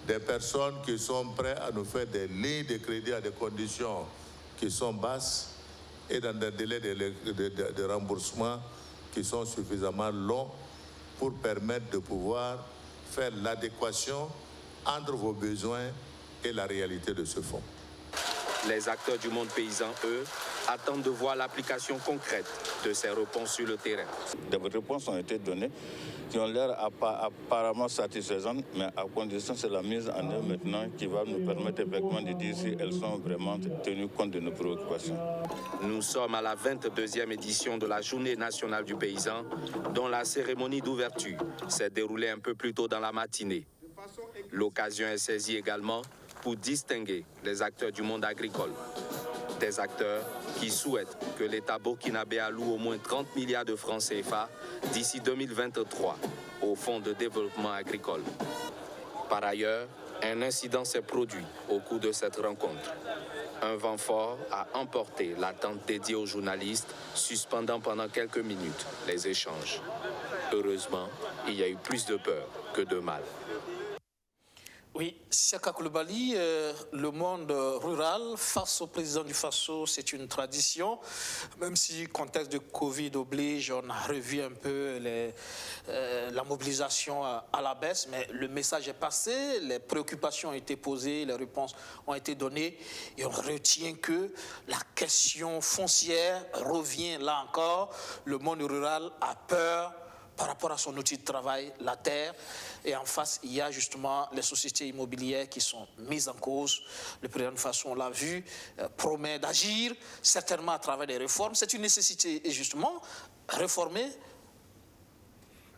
[SPEAKER 18] des personnes qui sont prêtes à nous faire des lignes de crédit à des conditions qui sont basses et dans des délais de remboursement qui sont suffisamment longs pour permettre de pouvoir faire l'adéquation entre vos besoins et la réalité de ce fonds.
[SPEAKER 9] Les acteurs du monde paysan, eux, attendent de voir l'application concrète de ces réponses sur le terrain.
[SPEAKER 20] Des réponses ont été données qui ont l'air apparemment satisfaisantes, mais à condition c'est la mise en œuvre maintenant qui va nous permettre effectivement de dire si elles sont vraiment tenues compte de nos préoccupations.
[SPEAKER 9] Nous sommes à la 22e édition de la Journée nationale du paysan, dont la cérémonie d'ouverture s'est déroulée un peu plus tôt dans la matinée. L'occasion est saisie également pour distinguer les acteurs du monde agricole. Des acteurs qui souhaitent que l'État burkinabé alloue au moins 30 milliards de francs CFA d'ici 2023 au Fonds de développement agricole. Par ailleurs, un incident s'est produit au cours de cette rencontre. Un vent fort a emporté la tente dédiée aux journalistes, suspendant pendant quelques minutes les échanges. Heureusement, il y a eu plus de peur
[SPEAKER 21] que de mal.
[SPEAKER 1] Oui, Siaka Coulibaly, le monde rural face au président du Faso, c'est une tradition. Même si le contexte de Covid oblige, on a revu un peu la mobilisation à la baisse, mais le message est passé, les préoccupations ont été posées, les réponses ont été données, et on retient que la question foncière revient là encore. Le monde rural a peur par rapport à son outil de travail, la terre, et en face, il y a justement les sociétés immobilières qui sont mises en cause. Le président de Faso, on l'a vu, promet d'agir, certainement à travers des réformes. C'est une nécessité, et justement, réformer.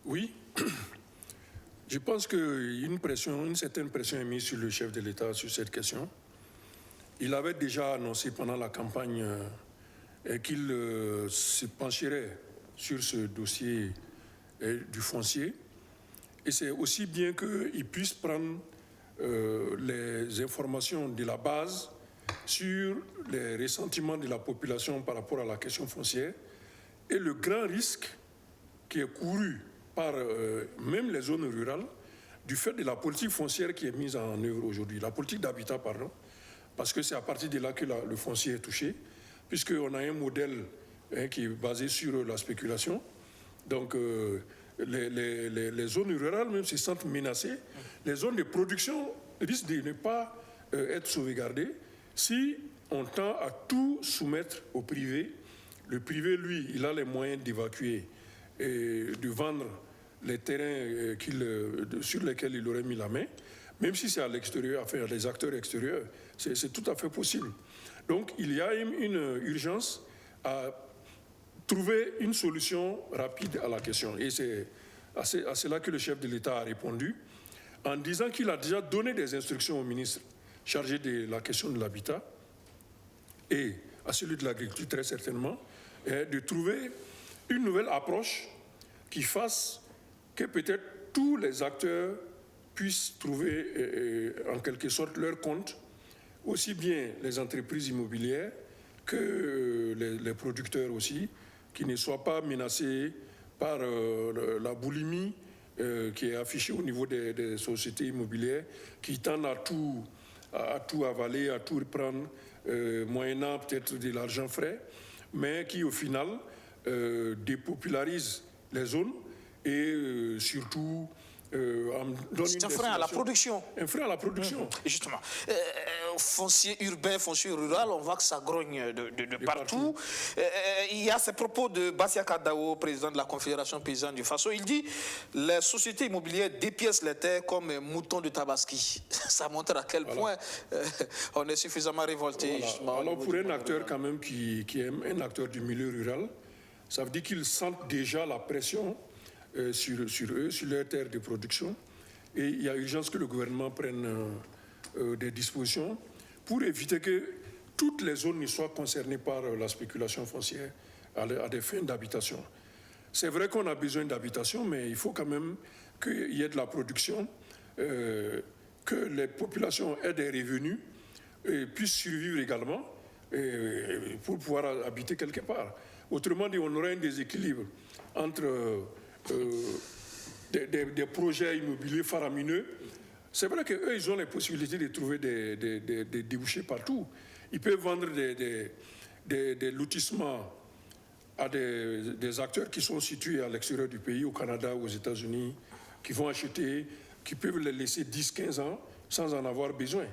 [SPEAKER 8] Oui, je pense qu'une certaine pression est mise sur le chef de l'État sur cette question. Il avait déjà annoncé pendant la campagne qu'il se pencherait sur ce dossier du foncier, et c'est aussi bien qu'il puisse prendre les informations de la base sur les ressentiments de la population par rapport à la question foncière et le grand risque qui est couru par même les zones rurales du fait de la politique foncière qui est mise en œuvre aujourd'hui, la politique d'habitat, pardon, parce que c'est à partir de là que le foncier est touché, puisqu'on a un modèle qui est basé sur la spéculation. Donc, les zones rurales même se sentent menacées. Les zones de production risquent de ne pas être sauvegardées si on tend à tout soumettre au privé. Le privé, lui, il a les moyens d'évacuer et de vendre les terrains sur lesquels il aurait mis la main, même si c'est à l'extérieur, enfin à des acteurs extérieurs, c'est tout à fait possible. Donc, il y a une urgence à trouver une solution rapide à la question. Et c'est à cela que le chef de l'État a répondu, en disant qu'il a déjà donné des instructions au ministre chargé de la question de l'habitat et à celui de l'agriculture très certainement, de trouver une nouvelle approche qui fasse que peut-être tous les acteurs puissent trouver en quelque sorte leur compte, aussi bien les entreprises immobilières que les producteurs aussi, qui ne soient pas menacés par la boulimie qui est affichée au niveau des sociétés immobilières, qui tendent à tout avaler, à tout reprendre, moyennant peut-être de l'argent frais, mais qui au final dépopularisent les zones et surtout
[SPEAKER 1] c'est un frein à la production.
[SPEAKER 8] Un frein à la production.
[SPEAKER 1] Justement. Foncier urbain, foncier rural, on voit que ça grogne de partout. Il y a ces propos de Bassiaka Dao, président de la Confédération paysanne du Faso. Il dit « Les sociétés immobilières dépiècent les terres comme un mouton de Tabaski ». Ça montre à quel point on est suffisamment révolté.
[SPEAKER 8] Voilà. Alors pour un acteur quand même qui est un acteur du milieu rural, ça veut dire qu'ils sentent déjà la pression sur eux, sur leurs terres de production. Et il y a urgence que le gouvernement prenne des dispositions pour éviter que toutes les zones ne soient concernées par la spéculation foncière à des fins d'habitation. C'est vrai qu'on a besoin d'habitation, mais il faut quand même qu'il y ait de la production, que les populations aient des revenus et puissent survivre également pour pouvoir habiter quelque part. Autrement dit, on aurait un déséquilibre entre des projets immobiliers faramineux. C'est vrai qu'eux, ils ont les possibilités de trouver des débouchés partout. Ils peuvent vendre des lotissements à des acteurs qui sont situés à l'extérieur du pays, au Canada, aux États-Unis, qui vont acheter, qui peuvent les laisser 10-15 ans sans en avoir besoin.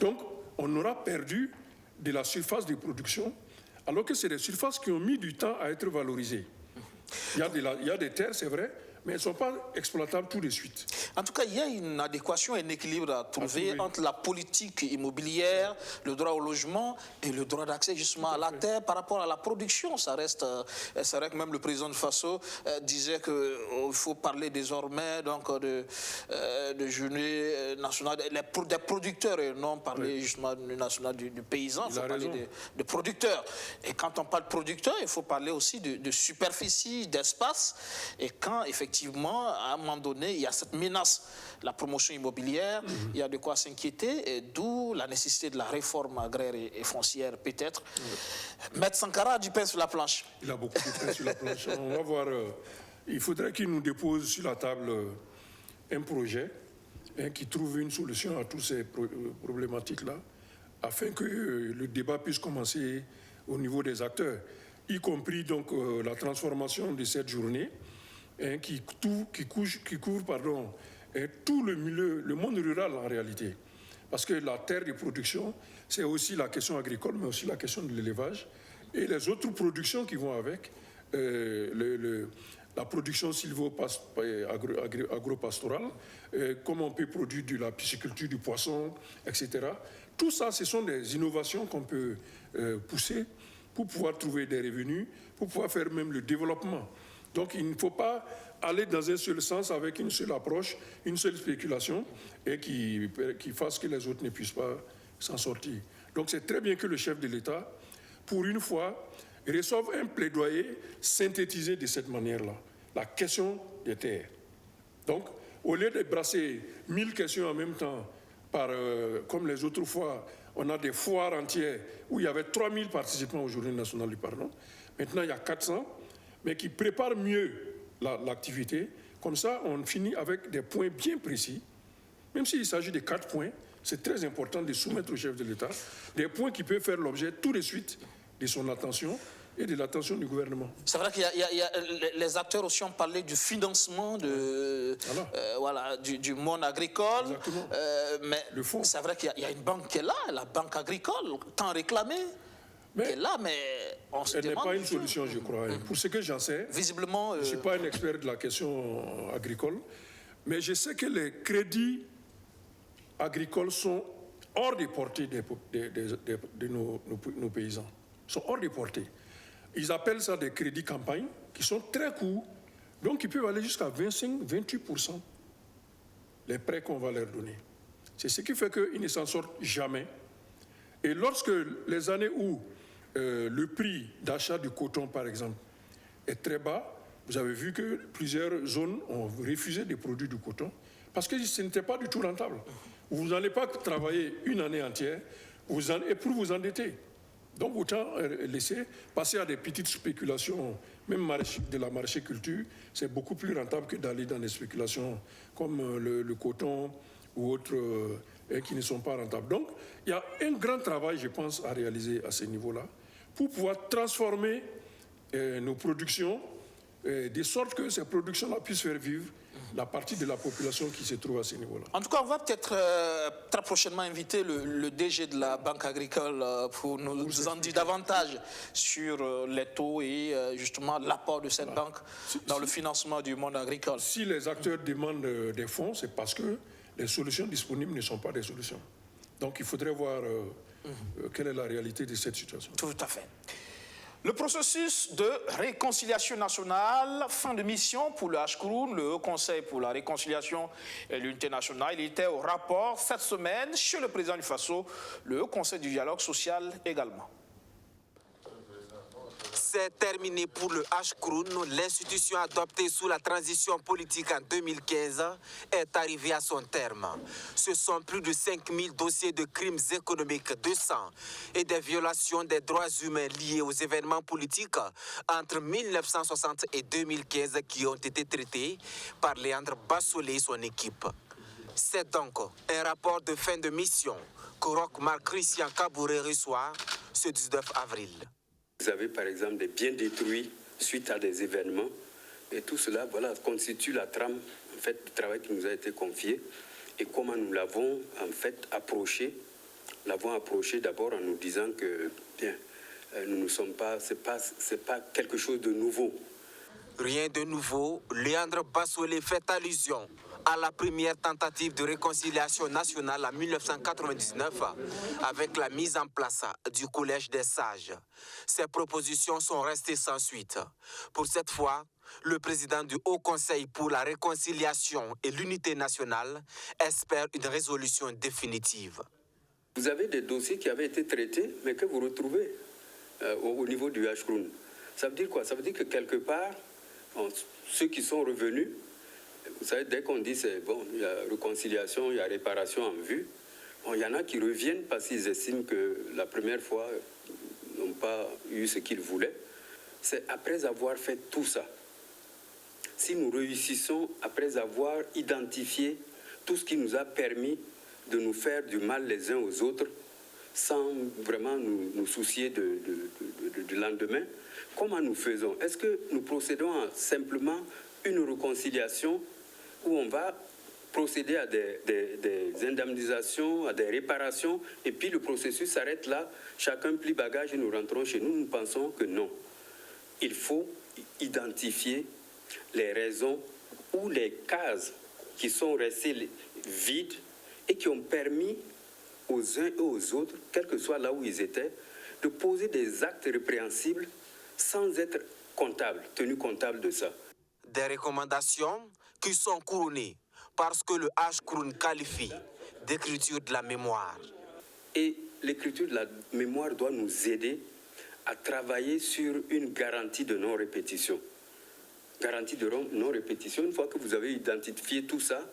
[SPEAKER 8] Donc, on aura perdu de la surface de production, alors que c'est des surfaces qui ont mis du temps à être valorisées. Il y a des terres, c'est vrai, mais elles ne sont pas exploitables tout de suite.
[SPEAKER 1] En tout cas, il y a une adéquation, un équilibre à trouver entre la politique immobilière, le droit au logement et le droit d'accès justement à la terre par rapport à la production. Ça reste, c'est vrai que même le président de Faso disait qu'il faut parler désormais donc, de journée nationale des producteurs et non parler justement du national du paysan. Il faut parler de producteurs. Et quand on parle de producteurs, il faut parler aussi de superficie, d'espace. Et quand effectivement, à un moment donné, il y a cette menace, la promotion immobilière, il y a de quoi s'inquiéter, et d'où la nécessité de la réforme agraire et foncière, peut-être. Maître Sankara a du pain sur la planche.
[SPEAKER 8] Il a beaucoup de pain sur la planche. On va voir. Il faudrait qu'il nous dépose sur la table un projet qui trouve une solution à toutes ces problématiques-là, afin que le débat puisse commencer au niveau des acteurs, y compris donc la transformation de cette journée qui couvre tout le milieu, le monde rural en réalité. Parce que la terre de production, c'est aussi la question agricole, mais aussi la question de l'élevage et les autres productions qui vont avec, la production agro-pastorale, comment on peut produire de la pisciculture, du poisson, etc. Tout ça, ce sont des innovations qu'on peut pousser pour pouvoir trouver des revenus, pour pouvoir faire même le développement. Donc il ne faut pas aller dans un seul sens avec une seule approche, une seule spéculation, et qui fasse que les autres ne puissent pas s'en sortir. Donc c'est très bien que le chef de l'État, pour une fois, reçoive un plaidoyer synthétisé de cette manière-là, la question des terres. Donc, au lieu de brasser 1000 questions en même temps, comme les autres fois, on a des foires entières où il y avait 3000 participants aux Journées nationales du Parlement. Maintenant, il y a 400, mais qui préparent mieux l'activité. Comme ça, on finit avec des points bien précis. Même s'il s'agit de 4 points, c'est très important de soumettre au chef de l'État des points qui peuvent faire l'objet tout de suite de son attention et de l'attention du gouvernement.
[SPEAKER 1] C'est vrai qu'il y a les acteurs aussi ont parlé du financement du monde agricole. Mais c'est vrai qu'il y a une banque qui est là, la banque agricole, tant réclamée. Mais là, on se demande...
[SPEAKER 8] Elle n'est pas une solution, je crois. Pour ce que j'en sais,
[SPEAKER 1] visiblement,
[SPEAKER 8] je ne suis pas un expert de la question agricole, mais je sais que les crédits agricoles sont hors de portée de nos paysans. Ils sont hors de portée. Ils appellent ça des crédits campagne, qui sont très courts, donc ils peuvent aller jusqu'à 25-28%, les prêts qu'on va leur donner. C'est ce qui fait qu'ils ne s'en sortent jamais. Et lorsque les années où le prix d'achat du coton, par exemple, est très bas, vous avez vu que plusieurs zones ont refusé de produire du coton parce que ce n'était pas du tout rentable. Vous n'allez pas travailler une année entière et pour vous endetter. Donc autant laisser passer à des petites spéculations, même de la maraîchiculture, c'est beaucoup plus rentable que d'aller dans des spéculations comme le coton ou autres qui ne sont pas rentables. Donc il y a un grand travail, je pense, à réaliser à ce niveau-là pour pouvoir transformer nos productions de sorte que ces productions-là puissent faire vivre la partie de la population qui se trouve à ce niveau-là.
[SPEAKER 1] En tout cas, on va peut-être très prochainement inviter le DG de la Banque agricole pour nous en dire davantage sur les taux et justement l'apport de cette banque dans le financement du monde agricole.
[SPEAKER 8] Si les acteurs demandent des fonds, c'est parce que les solutions disponibles ne sont pas des solutions. Donc il faudrait voir quelle est la réalité de cette situation.
[SPEAKER 1] Tout à fait. Le processus de réconciliation nationale, fin de mission pour le HCROUN, le Haut Conseil pour la réconciliation et l'unité nationale, il était au rapport cette semaine chez le président du Faso, le Haut Conseil du dialogue social également.
[SPEAKER 9] C'est terminé pour le HCROUN. L'institution adoptée sous la transition politique en 2015 est arrivée à son terme. Ce sont plus de 5000 dossiers de crimes économiques, de sang et des violations des droits humains liés aux événements politiques entre 1960 et 2015 qui ont été traités par Léandre Bassolé et son équipe. C'est donc un rapport de fin de mission que Roch-Marc Christian Kabouré reçoit ce 19 avril.
[SPEAKER 21] Vous avez par exemple des biens détruits suite à des événements et tout cela constitue la trame en fait, du travail qui nous a été confié et comment nous l'avons en fait approché. Nous l'avons approché d'abord en nous disant que nous ne sommes pas, c'est pas quelque chose de nouveau.
[SPEAKER 9] Rien de nouveau, Léandre Bassolé fait allusion à la première tentative de réconciliation nationale en 1999 avec la mise en place du Collège des Sages. Ces propositions sont restées sans suite. Pour cette fois, le président du Haut Conseil pour la réconciliation et l'unité nationale espère une résolution définitive.
[SPEAKER 21] Vous avez des dossiers qui avaient été traités, mais que vous retrouvez au niveau du HCROUN. Ça veut dire quoi? Ça veut dire que quelque part, ceux qui sont revenus, vous savez, dès qu'on dit c'est bon, il y a réconciliation, il y a réparation en vue, il y en a qui reviennent parce qu'ils estiment que la première fois, ils n'ont pas eu ce qu'ils voulaient. C'est après avoir fait tout ça, si nous réussissons, après avoir identifié tout ce qui nous a permis de nous faire du mal les uns aux autres, sans vraiment nous soucier du lendemain, comment nous faisons? Est-ce que nous procédons à simplement une réconciliation où on va procéder à des indemnisations, à des réparations, et puis le processus s'arrête là, chacun plie bagage et nous rentrons chez nous? Nous pensons que non. Il faut identifier les raisons ou les cases qui sont restées vides et qui ont permis aux uns et aux autres, quel que soit là où ils étaient, de poser des actes répréhensibles sans être tenus comptables de ça.
[SPEAKER 9] Des recommandations qui sont couronnées parce que le H-Kroun qualifie d'écriture de la mémoire.
[SPEAKER 21] Et l'écriture de la mémoire doit nous aider à travailler sur une garantie de non-répétition. Garantie de non-répétition, une fois que vous avez identifié tout ça,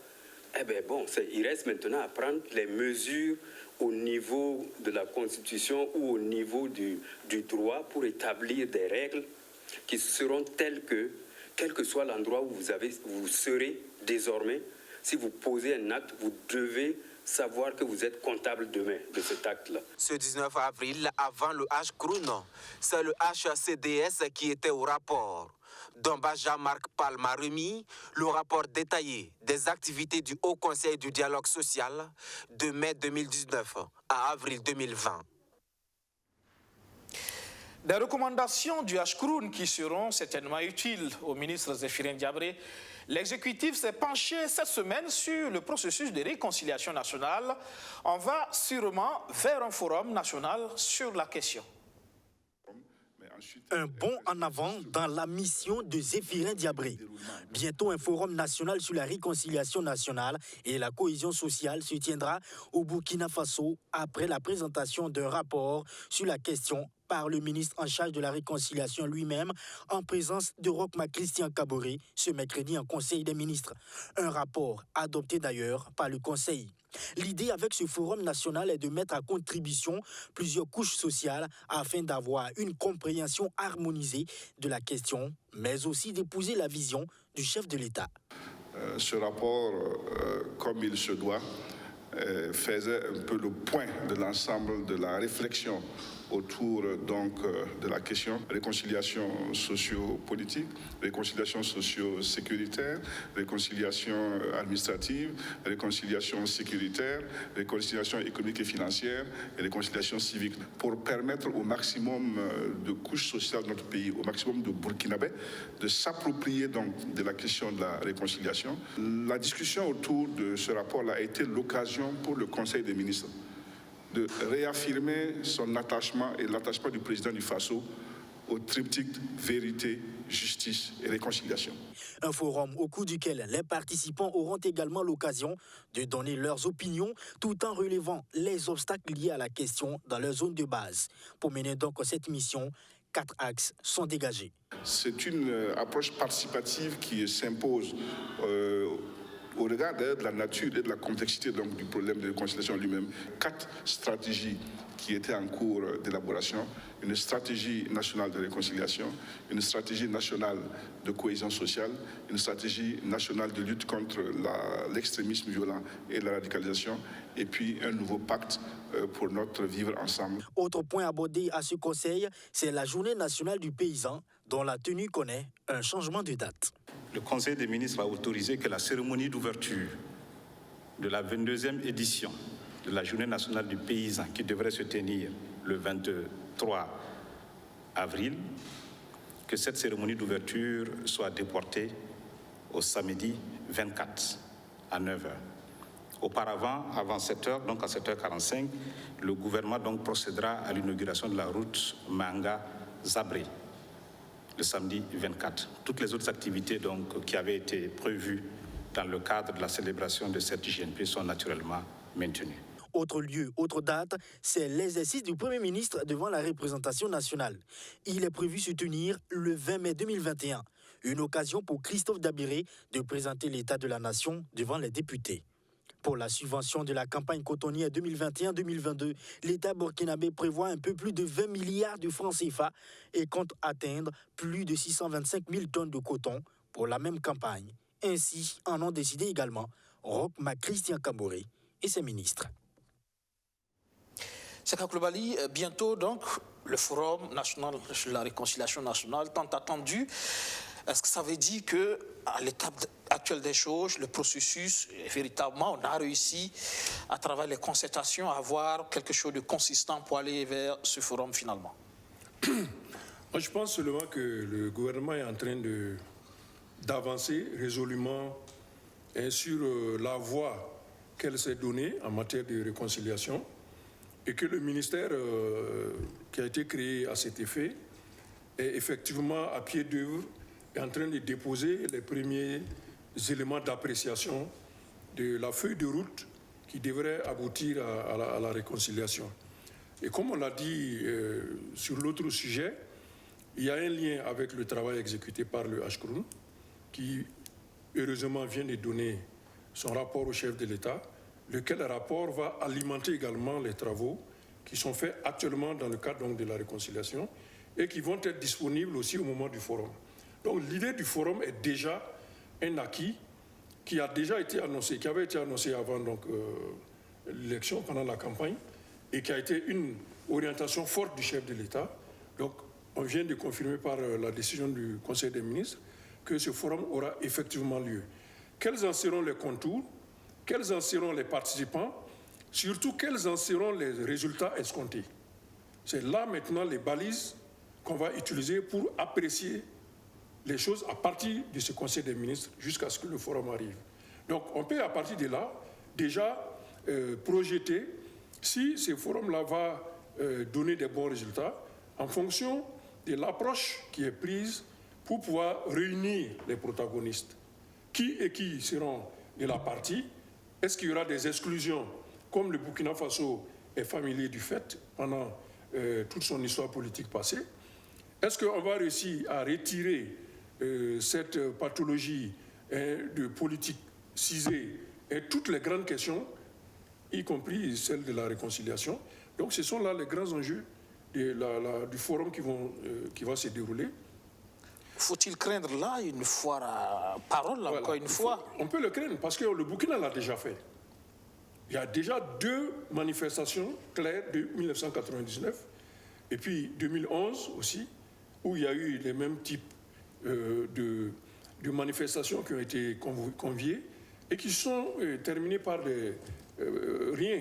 [SPEAKER 21] eh bien bon, il reste maintenant à prendre les mesures au niveau de la Constitution ou au niveau du droit pour établir des règles qui seront telles que, quel que soit l'endroit où vous serez désormais, si vous posez un acte, vous devez savoir que vous êtes comptable demain de cet acte-là.
[SPEAKER 9] Ce 19 avril, avant le H-Kroun, c'est le HCDS qui était au rapport. Domba Jean-Marc Palme a remis le rapport détaillé des activités du Haut Conseil du dialogue social de mai 2019 à avril 2020.
[SPEAKER 1] Des recommandations du H-Kroun qui seront certainement utiles au ministre Zéphirin Diabré. L'exécutif s'est penché cette semaine sur le processus de réconciliation nationale. On va sûrement vers un forum national sur la question.
[SPEAKER 16] Un bond en avant dans la mission de Zéphirin Diabré. Bientôt, un forum national sur la réconciliation nationale et la cohésion sociale se tiendra au Burkina Faso après la présentation d'un rapport sur la question par le ministre en charge de la réconciliation lui-même, en présence de Rochma Christian Kaboré, ce mercredi en Conseil des ministres. Un rapport adopté d'ailleurs par le Conseil. L'idée avec ce forum national est de mettre à contribution plusieurs couches sociales afin d'avoir une compréhension harmonisée de la question, mais aussi d'épouser la vision du chef de l'État.
[SPEAKER 3] Ce rapport, comme il se doit, faisait un peu le point de l'ensemble de la réflexion autour donc de la question réconciliation socio-politique, réconciliation socio-sécuritaire, réconciliation administrative, réconciliation sécuritaire, réconciliation économique et financière et réconciliation civique, pour permettre au maximum de couches sociales de notre pays, au maximum de Burkinabés, de s'approprier donc de la question de la réconciliation. La discussion autour de ce rapport a été l'occasion pour le Conseil des ministres de réaffirmer son attachement et l'attachement du président du Faso au triptyque vérité, justice et réconciliation.
[SPEAKER 16] Un forum au cours duquel les participants auront également l'occasion de donner leurs opinions tout en relevant les obstacles liés à la question dans leur zone de base. Pour mener donc cette mission, 4 axes sont dégagés.
[SPEAKER 3] C'est une approche participative qui s'impose au regard de la nature et de la complexité donc, du problème de réconciliation lui-même. 4 stratégies qui étaient en cours d'élaboration, une stratégie nationale de réconciliation, une stratégie nationale de cohésion sociale, une stratégie nationale de lutte contre l'extrémisme violent et la radicalisation, et puis un nouveau pacte pour notre vivre ensemble.
[SPEAKER 16] Autre point abordé à ce conseil, c'est la journée nationale du paysan, dont la tenue connaît un changement de date.
[SPEAKER 22] Le Conseil des ministres a autorisé que la cérémonie d'ouverture de la 22e édition de la Journée nationale du paysan, qui devrait se tenir le 23 avril, que cette cérémonie d'ouverture soit déportée au samedi 24 à 9h. Auparavant, avant 7h, donc à 7h45, le gouvernement donc procédera à l'inauguration de la route Manga-Zabré, le samedi 24. Toutes les autres activités donc, qui avaient été prévues dans le cadre de la célébration de cette JNP sont naturellement maintenues.
[SPEAKER 16] Autre lieu, autre date, c'est l'exercice du Premier ministre devant la représentation nationale. Il est prévu se tenir le 20 mai 2021. Une occasion pour Christophe Dabiré de présenter l'état de la nation devant les députés. Pour la subvention de la campagne cotonnière 2021-2022, l'État burkinabé prévoit un peu plus de 20 milliards de francs CFA et compte atteindre plus de 625 000 tonnes de coton pour la même campagne. Ainsi en ont décidé également Rochma Christian Kamboré et ses ministres.
[SPEAKER 1] Seka Coulibaly, bientôt donc le Forum national sur la réconciliation nationale tant attendu. Est-ce que ça veut dire qu'à l'étape actuelle des choses, le processus, véritablement, on a réussi à travers les concertations à avoir quelque chose de consistant pour aller vers ce forum finalement?
[SPEAKER 8] Moi, je pense seulement que le gouvernement est en train d'avancer résolument sur la voie qu'elle s'est donnée en matière de réconciliation et que le ministère qui a été créé à cet effet est effectivement à pied d'œuvre et en train de déposer les premiers éléments d'appréciation de la feuille de route qui devrait aboutir à la réconciliation. Et comme on l'a dit sur l'autre sujet, il y a un lien avec le travail exécuté par le HCROUN qui, heureusement, vient de donner son rapport au chef de l'État, lequel rapport va alimenter également les travaux qui sont faits actuellement dans le cadre donc, de la réconciliation et qui vont être disponibles aussi au moment du forum. Donc l'idée du forum est déjà un acquis qui a déjà été annoncé, qui avait été annoncé avant l'élection, pendant la campagne, et qui a été une orientation forte du chef de l'État. Donc on vient de confirmer par la décision du Conseil des ministres que ce forum aura effectivement lieu. Quels en seront les contours? Quels en seront les participants? Surtout, quels en seront les résultats escomptés? C'est là maintenant les balises qu'on va utiliser pour apprécier les choses à partir de ce Conseil des ministres jusqu'à ce que le forum arrive. Donc on peut à partir de là déjà projeter si ce forum-là va donner des bons résultats en fonction de l'approche qui est prise pour pouvoir réunir les protagonistes. Qui seront de la partie? Est-ce qu'il y aura des exclusions, comme le Burkina Faso est familier du fait pendant toute son histoire politique passée? Est-ce qu'on va réussir à retirer cette pathologie de politique cisée et toutes les grandes questions, y compris celle de la réconciliation? Donc ce sont là les grands enjeux du forum qui va se dérouler.
[SPEAKER 1] Faut-il craindre là une foire à parole, voilà, encore une fois?
[SPEAKER 8] On peut le craindre parce que le Burkina l'a déjà fait. Il y a déjà 2 manifestations claires de 1999 et puis 2011 aussi, où il y a eu les mêmes types de manifestations qui ont été conviées et qui sont terminées par rien,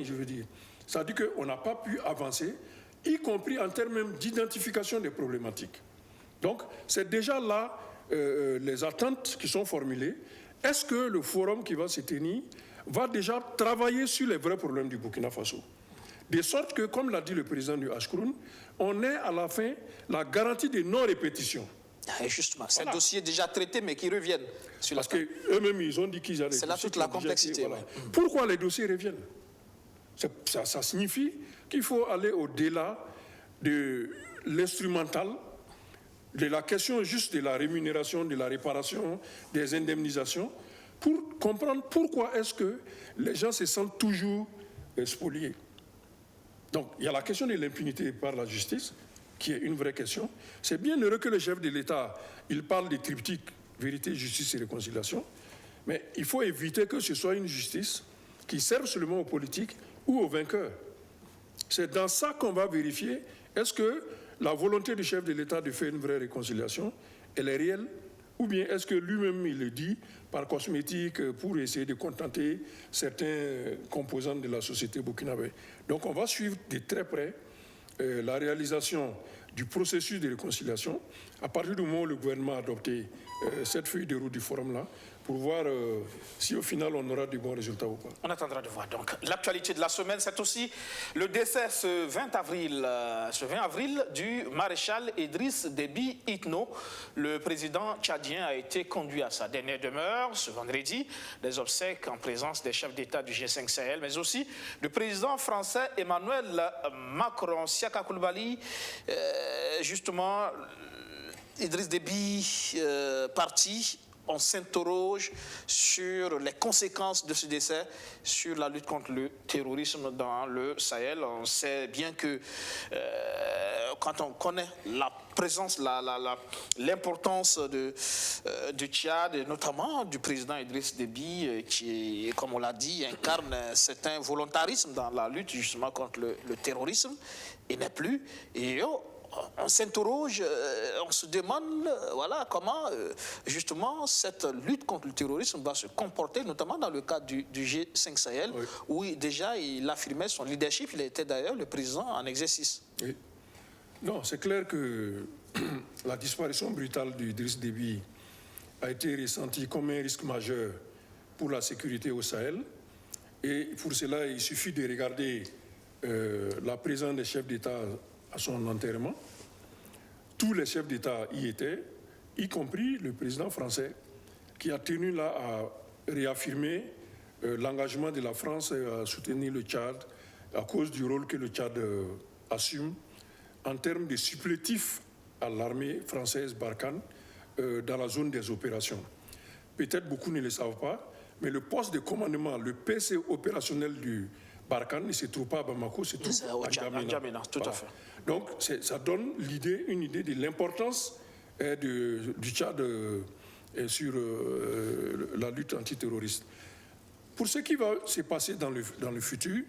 [SPEAKER 8] je veux dire. C'est-à-dire qu'on n'a pas pu avancer, y compris en termes même d'identification des problématiques. Donc, c'est déjà là les attentes qui sont formulées. Est-ce que le forum qui va se tenir va déjà travailler sur les vrais problèmes du Burkina Faso? De sorte que, comme l'a dit le président du HCROUN, on ait à la fin la garantie de non-répétition.
[SPEAKER 1] Et justement, c'est un dossier déjà traité, mais qui reviennent sur la table.
[SPEAKER 8] Parce qu'eux-mêmes, ils ont dit qu'ils allaient...
[SPEAKER 1] C'est là toute la complexité.
[SPEAKER 8] Voilà. Pourquoi les dossiers reviennent? Ça signifie qu'il faut aller au-delà de l'instrumental, de la question juste de la rémunération, de la réparation, des indemnisations, pour comprendre pourquoi est-ce que les gens se sentent toujours spoliés. Donc, il y a la question de l'impunité par la justice, qui est une vraie question. C'est bien heureux que le chef de l'État, il parle des triptyques vérité, justice et réconciliation, mais il faut éviter que ce soit une justice qui serve seulement aux politiques ou aux vainqueurs. C'est dans ça qu'on va vérifier est-ce que la volonté du chef de l'État de faire une vraie réconciliation, elle est réelle, ou bien est-ce que lui-même il le dit par cosmétique pour essayer de contenter certains composants de la société burkinabé. Donc on va suivre de très près la réalisation du processus de réconciliation à partir du moment où le gouvernement a adopté cette feuille de route du forum-là, pour voir si au final on aura de bons résultats ou pas.
[SPEAKER 1] On attendra de voir. Donc l'actualité de la semaine, c'est aussi le décès ce 20 avril du maréchal Idriss Déby Itno. Le président tchadien a été conduit à sa dernière demeure ce vendredi. Des obsèques en présence des chefs d'État du G5 Sahel, mais aussi le président français Emmanuel Macron. Seka Coulibaly, justement, Idriss Déby parti. on s'interroge sur les conséquences de ce décès sur la lutte contre le terrorisme dans le Sahel. On sait bien que quand on connaît la présence, l'importance du Tchad, et notamment du président Idriss Déby, qui, comme on l'a dit, incarne un certain volontarisme dans la lutte justement contre le terrorisme, il n'est plus. Et on s'interroge, on se demande voilà, comment justement cette lutte contre le terrorisme va se comporter, notamment dans le cadre du G5 Sahel, oui, où déjà il affirmait son leadership, il était d'ailleurs le président en exercice.
[SPEAKER 8] Oui. Non, c'est clair que la disparition brutale d'Idriss Déby a été ressentie comme un risque majeur pour la sécurité au Sahel. Et pour cela, il suffit de regarder la présence des chefs d'État à son enterrement. Tous les chefs d'État y étaient, y compris le président français, qui a tenu là à réaffirmer l'engagement de la France à soutenir le Tchad à cause du rôle que le Tchad assume en termes de supplétifs à l'armée française Barkhane dans la zone des opérations. Peut-être beaucoup ne le savent pas, mais le poste de commandement, le PC opérationnel du Barkhane ne se trouve pas à Bamako, se trouve à N'Djamena.
[SPEAKER 1] Tout à fait.
[SPEAKER 8] Donc ça donne une idée de l'importance du Tchad sur la lutte antiterroriste. Pour ce qui va se passer dans le futur,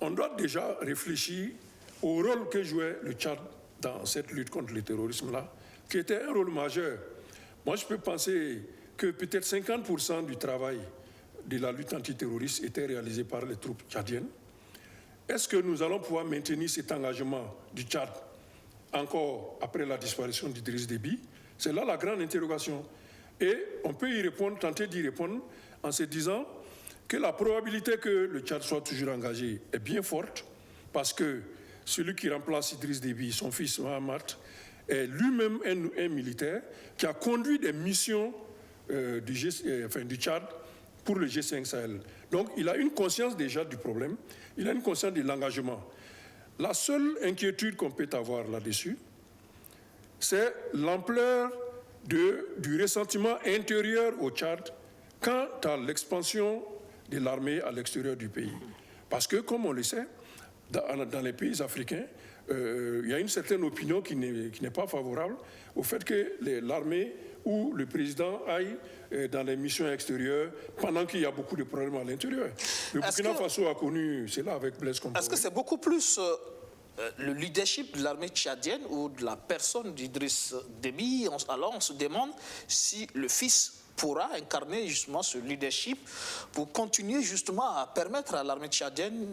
[SPEAKER 8] on doit déjà réfléchir au rôle que jouait le Tchad dans cette lutte contre le terrorisme-là, qui était un rôle majeur. Moi, je peux penser que peut-être 50% du travail de la lutte antiterroriste était réalisé par les troupes tchadiennes. Est-ce que nous allons pouvoir maintenir cet engagement du Tchad encore après la disparition d'Idriss Déby? C'est là la grande interrogation. Et on peut y répondre, tenter d'y répondre en se disant que la probabilité que le Tchad soit toujours engagé est bien forte, parce que celui qui remplace Idriss Déby, son fils Mahamat, est lui-même un militaire qui a conduit des missions du Tchad pour le G5 Sahel. Donc il a une conscience déjà du problème, il a une conscience de l'engagement. La seule inquiétude qu'on peut avoir là-dessus, c'est l'ampleur du ressentiment intérieur au Tchad quant à l'expansion de l'armée à l'extérieur du pays. Parce que, comme on le sait, dans les pays africains, il y a une certaine opinion qui n'est pas favorable au fait que l'armée ou le président aille dans les missions extérieures pendant qu'il y a beaucoup de problèmes à l'intérieur. Le Burkina Faso a connu cela avec Blaise Compaoré.
[SPEAKER 1] Est-ce que c'est beaucoup plus le leadership de l'armée tchadienne ou de la personne d'Idriss Déby? Alors on se demande si le fils pourra incarner justement ce leadership pour continuer justement à permettre à l'armée tchadienne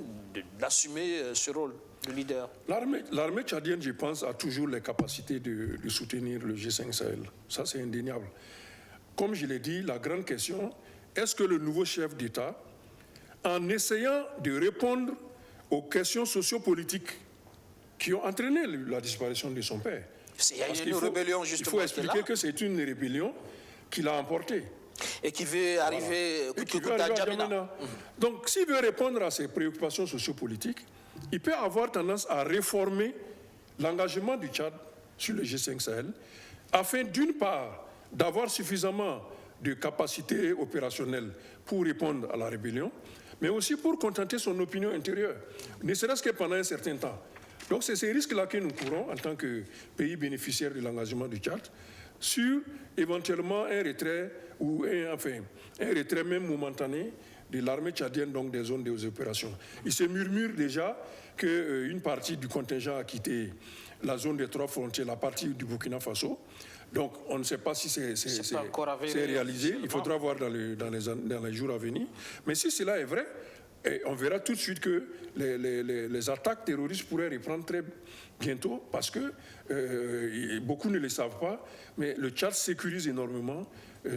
[SPEAKER 1] d'assumer ce rôle de leader.
[SPEAKER 8] L'armée tchadienne, je pense, a toujours les capacités de soutenir le G5 Sahel. Ça, c'est indéniable. Comme je l'ai dit, la grande question, est-ce que le nouveau chef d'État, en essayant de répondre aux questions sociopolitiques qui ont entraîné la disparition de son père,
[SPEAKER 1] il y a une rébellion justement.
[SPEAKER 8] Il faut expliquer que c'est une rébellion qu'il a emporté.
[SPEAKER 1] Et qui veut arriver à N'Djamena.
[SPEAKER 8] Donc, s'il veut répondre à ces préoccupations sociopolitiques, il peut avoir tendance à réformer l'engagement du Tchad sur le G5 Sahel, afin d'une part d'avoir suffisamment de capacités opérationnelles pour répondre à la rébellion, mais aussi pour contenter son opinion intérieure, ne serait-ce que pendant un certain temps. Donc c'est ces risques-là que nous courons en tant que pays bénéficiaire de l'engagement du Tchad, sur éventuellement un retrait ou un retrait même momentané de l'armée tchadienne, donc des zones des opérations. Il se murmure déjà qu'une partie du contingent a quitté la zone des trois frontières, la partie du Burkina Faso. Donc on ne sait pas si c'est réalisé, il faudra voir dans les jours à venir. Mais si cela est vrai, on verra tout de suite que les attaques terroristes pourraient reprendre très bientôt, parce que beaucoup ne le savent pas, mais le Tchad sécurise énormément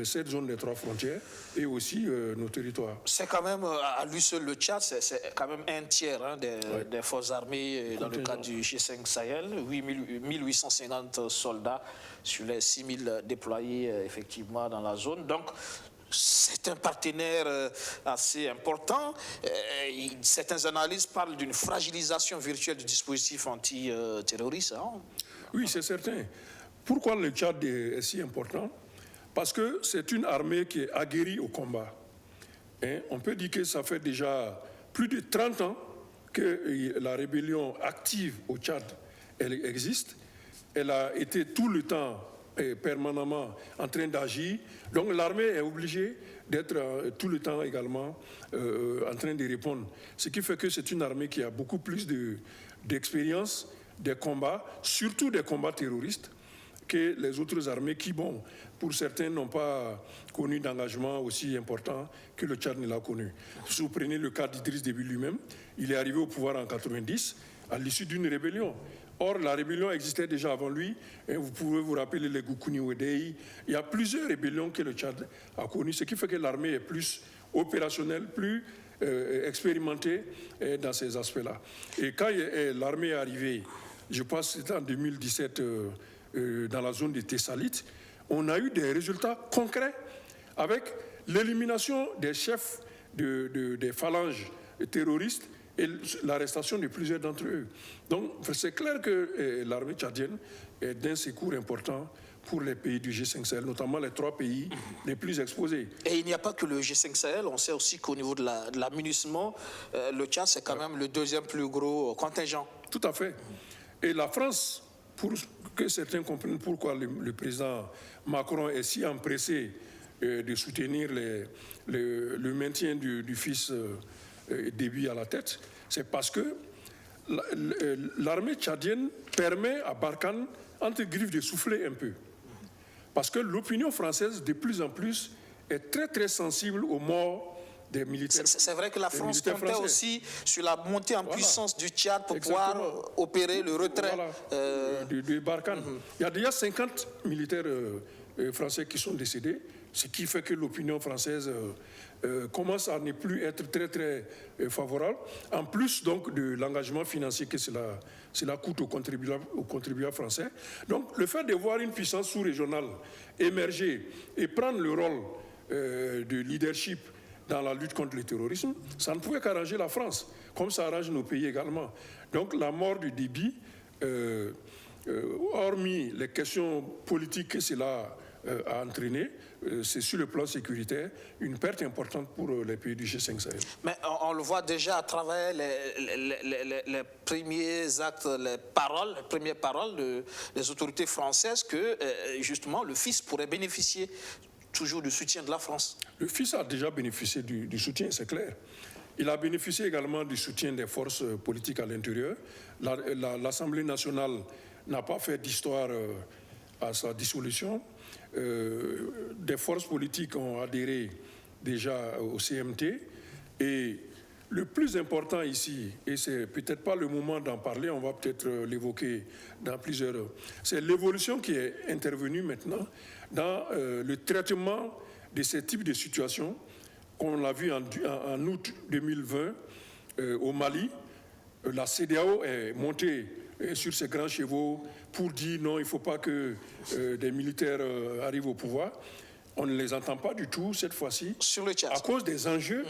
[SPEAKER 8] cette zone des trois frontières et aussi nos territoires.
[SPEAKER 1] C'est quand même, à lui seul, le Tchad, c'est quand même un tiers des forces armées dans le cadre du G5 Sahel, 1850 soldats sur les 6000 déployés effectivement dans la zone. Donc, c'est un partenaire assez important. Certaines analyses parlent d'une fragilisation virtuelle du dispositif antiterroriste.
[SPEAKER 8] Oui, c'est certain. Pourquoi le Tchad est si important? parce que c'est une armée qui est aguerrie au combat. Hein? On peut dire que ça fait déjà plus de 30 ans que la rébellion active au Tchad, elle existe. Elle a été tout le temps et permanemment en train d'agir. Donc l'armée est obligée d'être tout le temps également en train de répondre. Ce qui fait que c'est une armée qui a beaucoup plus d'expérience des combats, surtout des combats terroristes, que les autres armées qui, bon, pour certains n'ont pas connu d'engagement aussi important que le Tchad ne l'a connu. Si vous prenez le cas d'Idriss Déby lui-même, il est arrivé au pouvoir en 90 à l'issue d'une rébellion. Or, la rébellion existait déjà avant lui. Et vous pouvez vous rappeler les Goukouni Wedei. Il y a plusieurs rébellions que le Tchad a connues, ce qui fait que l'armée est plus opérationnelle, plus expérimentée dans ces aspects-là. Et quand l'armée est arrivée, je pense que c'était en 2017, dans la zone de Thessalite, on a eu des résultats concrets avec l'élimination des chefs des phalanges terroristes et l'arrestation de plusieurs d'entre eux. Donc, c'est clair que l'armée tchadienne est d'un secours important pour les pays du G5 Sahel, notamment les 3 pays les plus exposés.
[SPEAKER 1] Et il n'y a pas que le G5 Sahel, on sait aussi qu'au niveau de l'amunissement, le Tchad, c'est quand même le 2e plus gros contingent.
[SPEAKER 8] Tout à fait. Et la France, pour que certains comprennent pourquoi le président Macron est si empressé de soutenir le maintien du fils Déby à la tête, c'est parce que l'armée tchadienne permet à Barkhane, entre griffes, de souffler un peu. Parce que l'opinion française, de plus en plus, est très très sensible aux morts des militaires.
[SPEAKER 1] C'est vrai que la France comptait aussi sur la montée en puissance du Tchad pour pouvoir opérer le retrait
[SPEAKER 8] de Barkhane. Il y a déjà 50 militaires français qui sont décédés, ce qui fait que l'opinion française commence à ne plus être très très favorable, en plus donc de l'engagement financier que cela coûte aux contribuables français. Donc le fait de voir une puissance sous-régionale émerger et prendre le rôle de leadership dans la lutte contre le terrorisme, ça ne pouvait qu'arranger la France, comme ça arrange nos pays également. Donc la mort du Déby, hormis les questions politiques que cela a entraîné, c'est sur le plan sécuritaire une perte importante pour les pays du G5 Sahel.
[SPEAKER 1] Mais on le voit déjà à travers les premiers actes, les premières paroles des autorités françaises que justement le fils pourrait bénéficier toujours du soutien de la France.
[SPEAKER 8] Le fils a déjà bénéficié du soutien, c'est clair. Il a bénéficié également du soutien des forces politiques à l'intérieur. L'Assemblée nationale n'a pas fait d'histoire à sa dissolution. Des forces politiques ont adhéré déjà au CMT. Et le plus important ici, et c'est peut-être pas le moment d'en parler, on va peut-être l'évoquer dans plusieurs heures, c'est l'évolution qui est intervenue maintenant dans le traitement de ce type de situation qu'on a vu en août 2020 au Mali. La CEDEAO est montée sur ses grands chevaux pour dire non, il ne faut pas que des militaires arrivent au pouvoir. On ne les entend pas du tout cette fois-ci, à cause des enjeux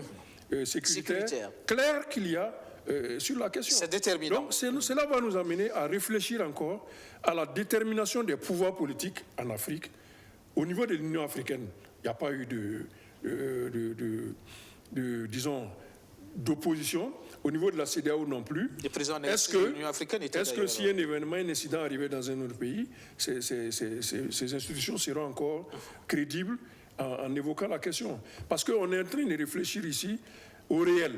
[SPEAKER 8] sécuritaires clairs qu'il y a sur la question.
[SPEAKER 1] C'est déterminant.
[SPEAKER 8] Donc cela va nous amener à réfléchir encore à la détermination des pouvoirs politiques en Afrique. Au niveau de l'Union africaine, il n'y a pas eu disons, d'opposition. Au niveau de la CEDEAO non plus. Est-ce que si un événement, un incident arrivait dans un autre pays, ces institutions seront encore crédibles en évoquant la question? Parce qu'on est en train de réfléchir ici au réel.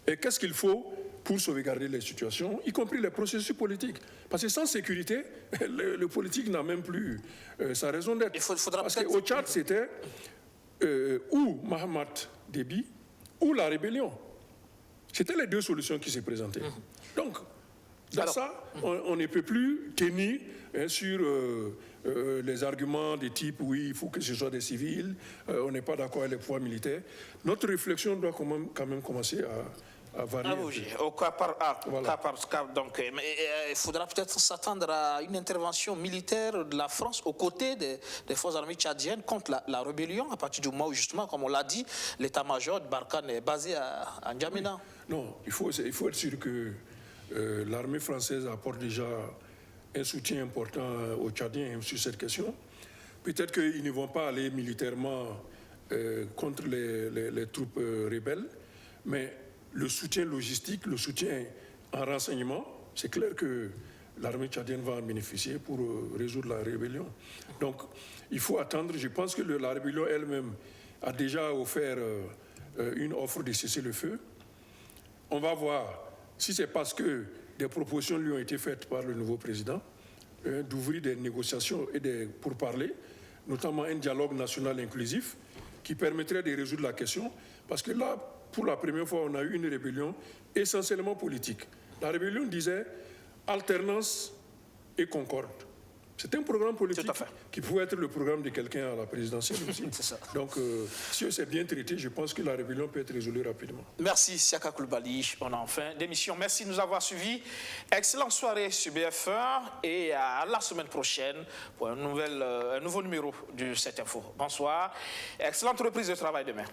[SPEAKER 8] Et qu'est-ce qu'il faut pour sauvegarder les situations, y compris les processus politiques? Parce que sans sécurité, le politique n'a même plus sa raison d'être. Parce qu'au Tchad, c'était ou Mahamat Déby ou la rébellion. C'était les 2 solutions qui se présentaient. Donc, dans ça, on ne peut plus tenir sur les arguments de type oui, il faut que ce soit des civils, on n'est pas d'accord avec les pouvoirs militaires. Notre réflexion doit quand même commencer à varier.
[SPEAKER 1] Au cas par cas. Donc, il faudra peut-être s'attendre à une intervention militaire de la France aux côtés des forces armées tchadiennes contre la rébellion, à partir du moment où, justement, comme on l'a dit, l'état-major de Barkhane est basé à N'Djamena.
[SPEAKER 8] Non, il faut être sûr que l'armée française apporte déjà un soutien important aux Tchadiens sur cette question. Peut-être qu'ils ne vont pas aller militairement contre les troupes rebelles, mais le soutien logistique, le soutien en renseignement, c'est clair que l'armée tchadienne va en bénéficier pour résoudre la rébellion. Donc, il faut attendre. Je pense que la rébellion elle-même a déjà offert une offre de cessez-le-feu. On va voir si c'est parce que des propositions lui ont été faites par le nouveau président d'ouvrir des négociations et des pourparlers, notamment un dialogue national inclusif qui permettrait de résoudre la question. Parce que là, pour la première fois, on a eu une rébellion essentiellement politique. La rébellion disait alternance et concorde. C'est un programme politique qui pouvait être le programme de quelqu'un à la présidentielle aussi. Donc, si c'est bien traité, je pense que la rébellion peut être résolue rapidement.
[SPEAKER 1] Merci, Siaka Koulibaly. On a enfin d'émission. Merci de nous avoir suivis. Excellente soirée sur BF1 et à la semaine prochaine pour un nouveau numéro du 7 Info. Bonsoir. Excellente reprise de travail demain.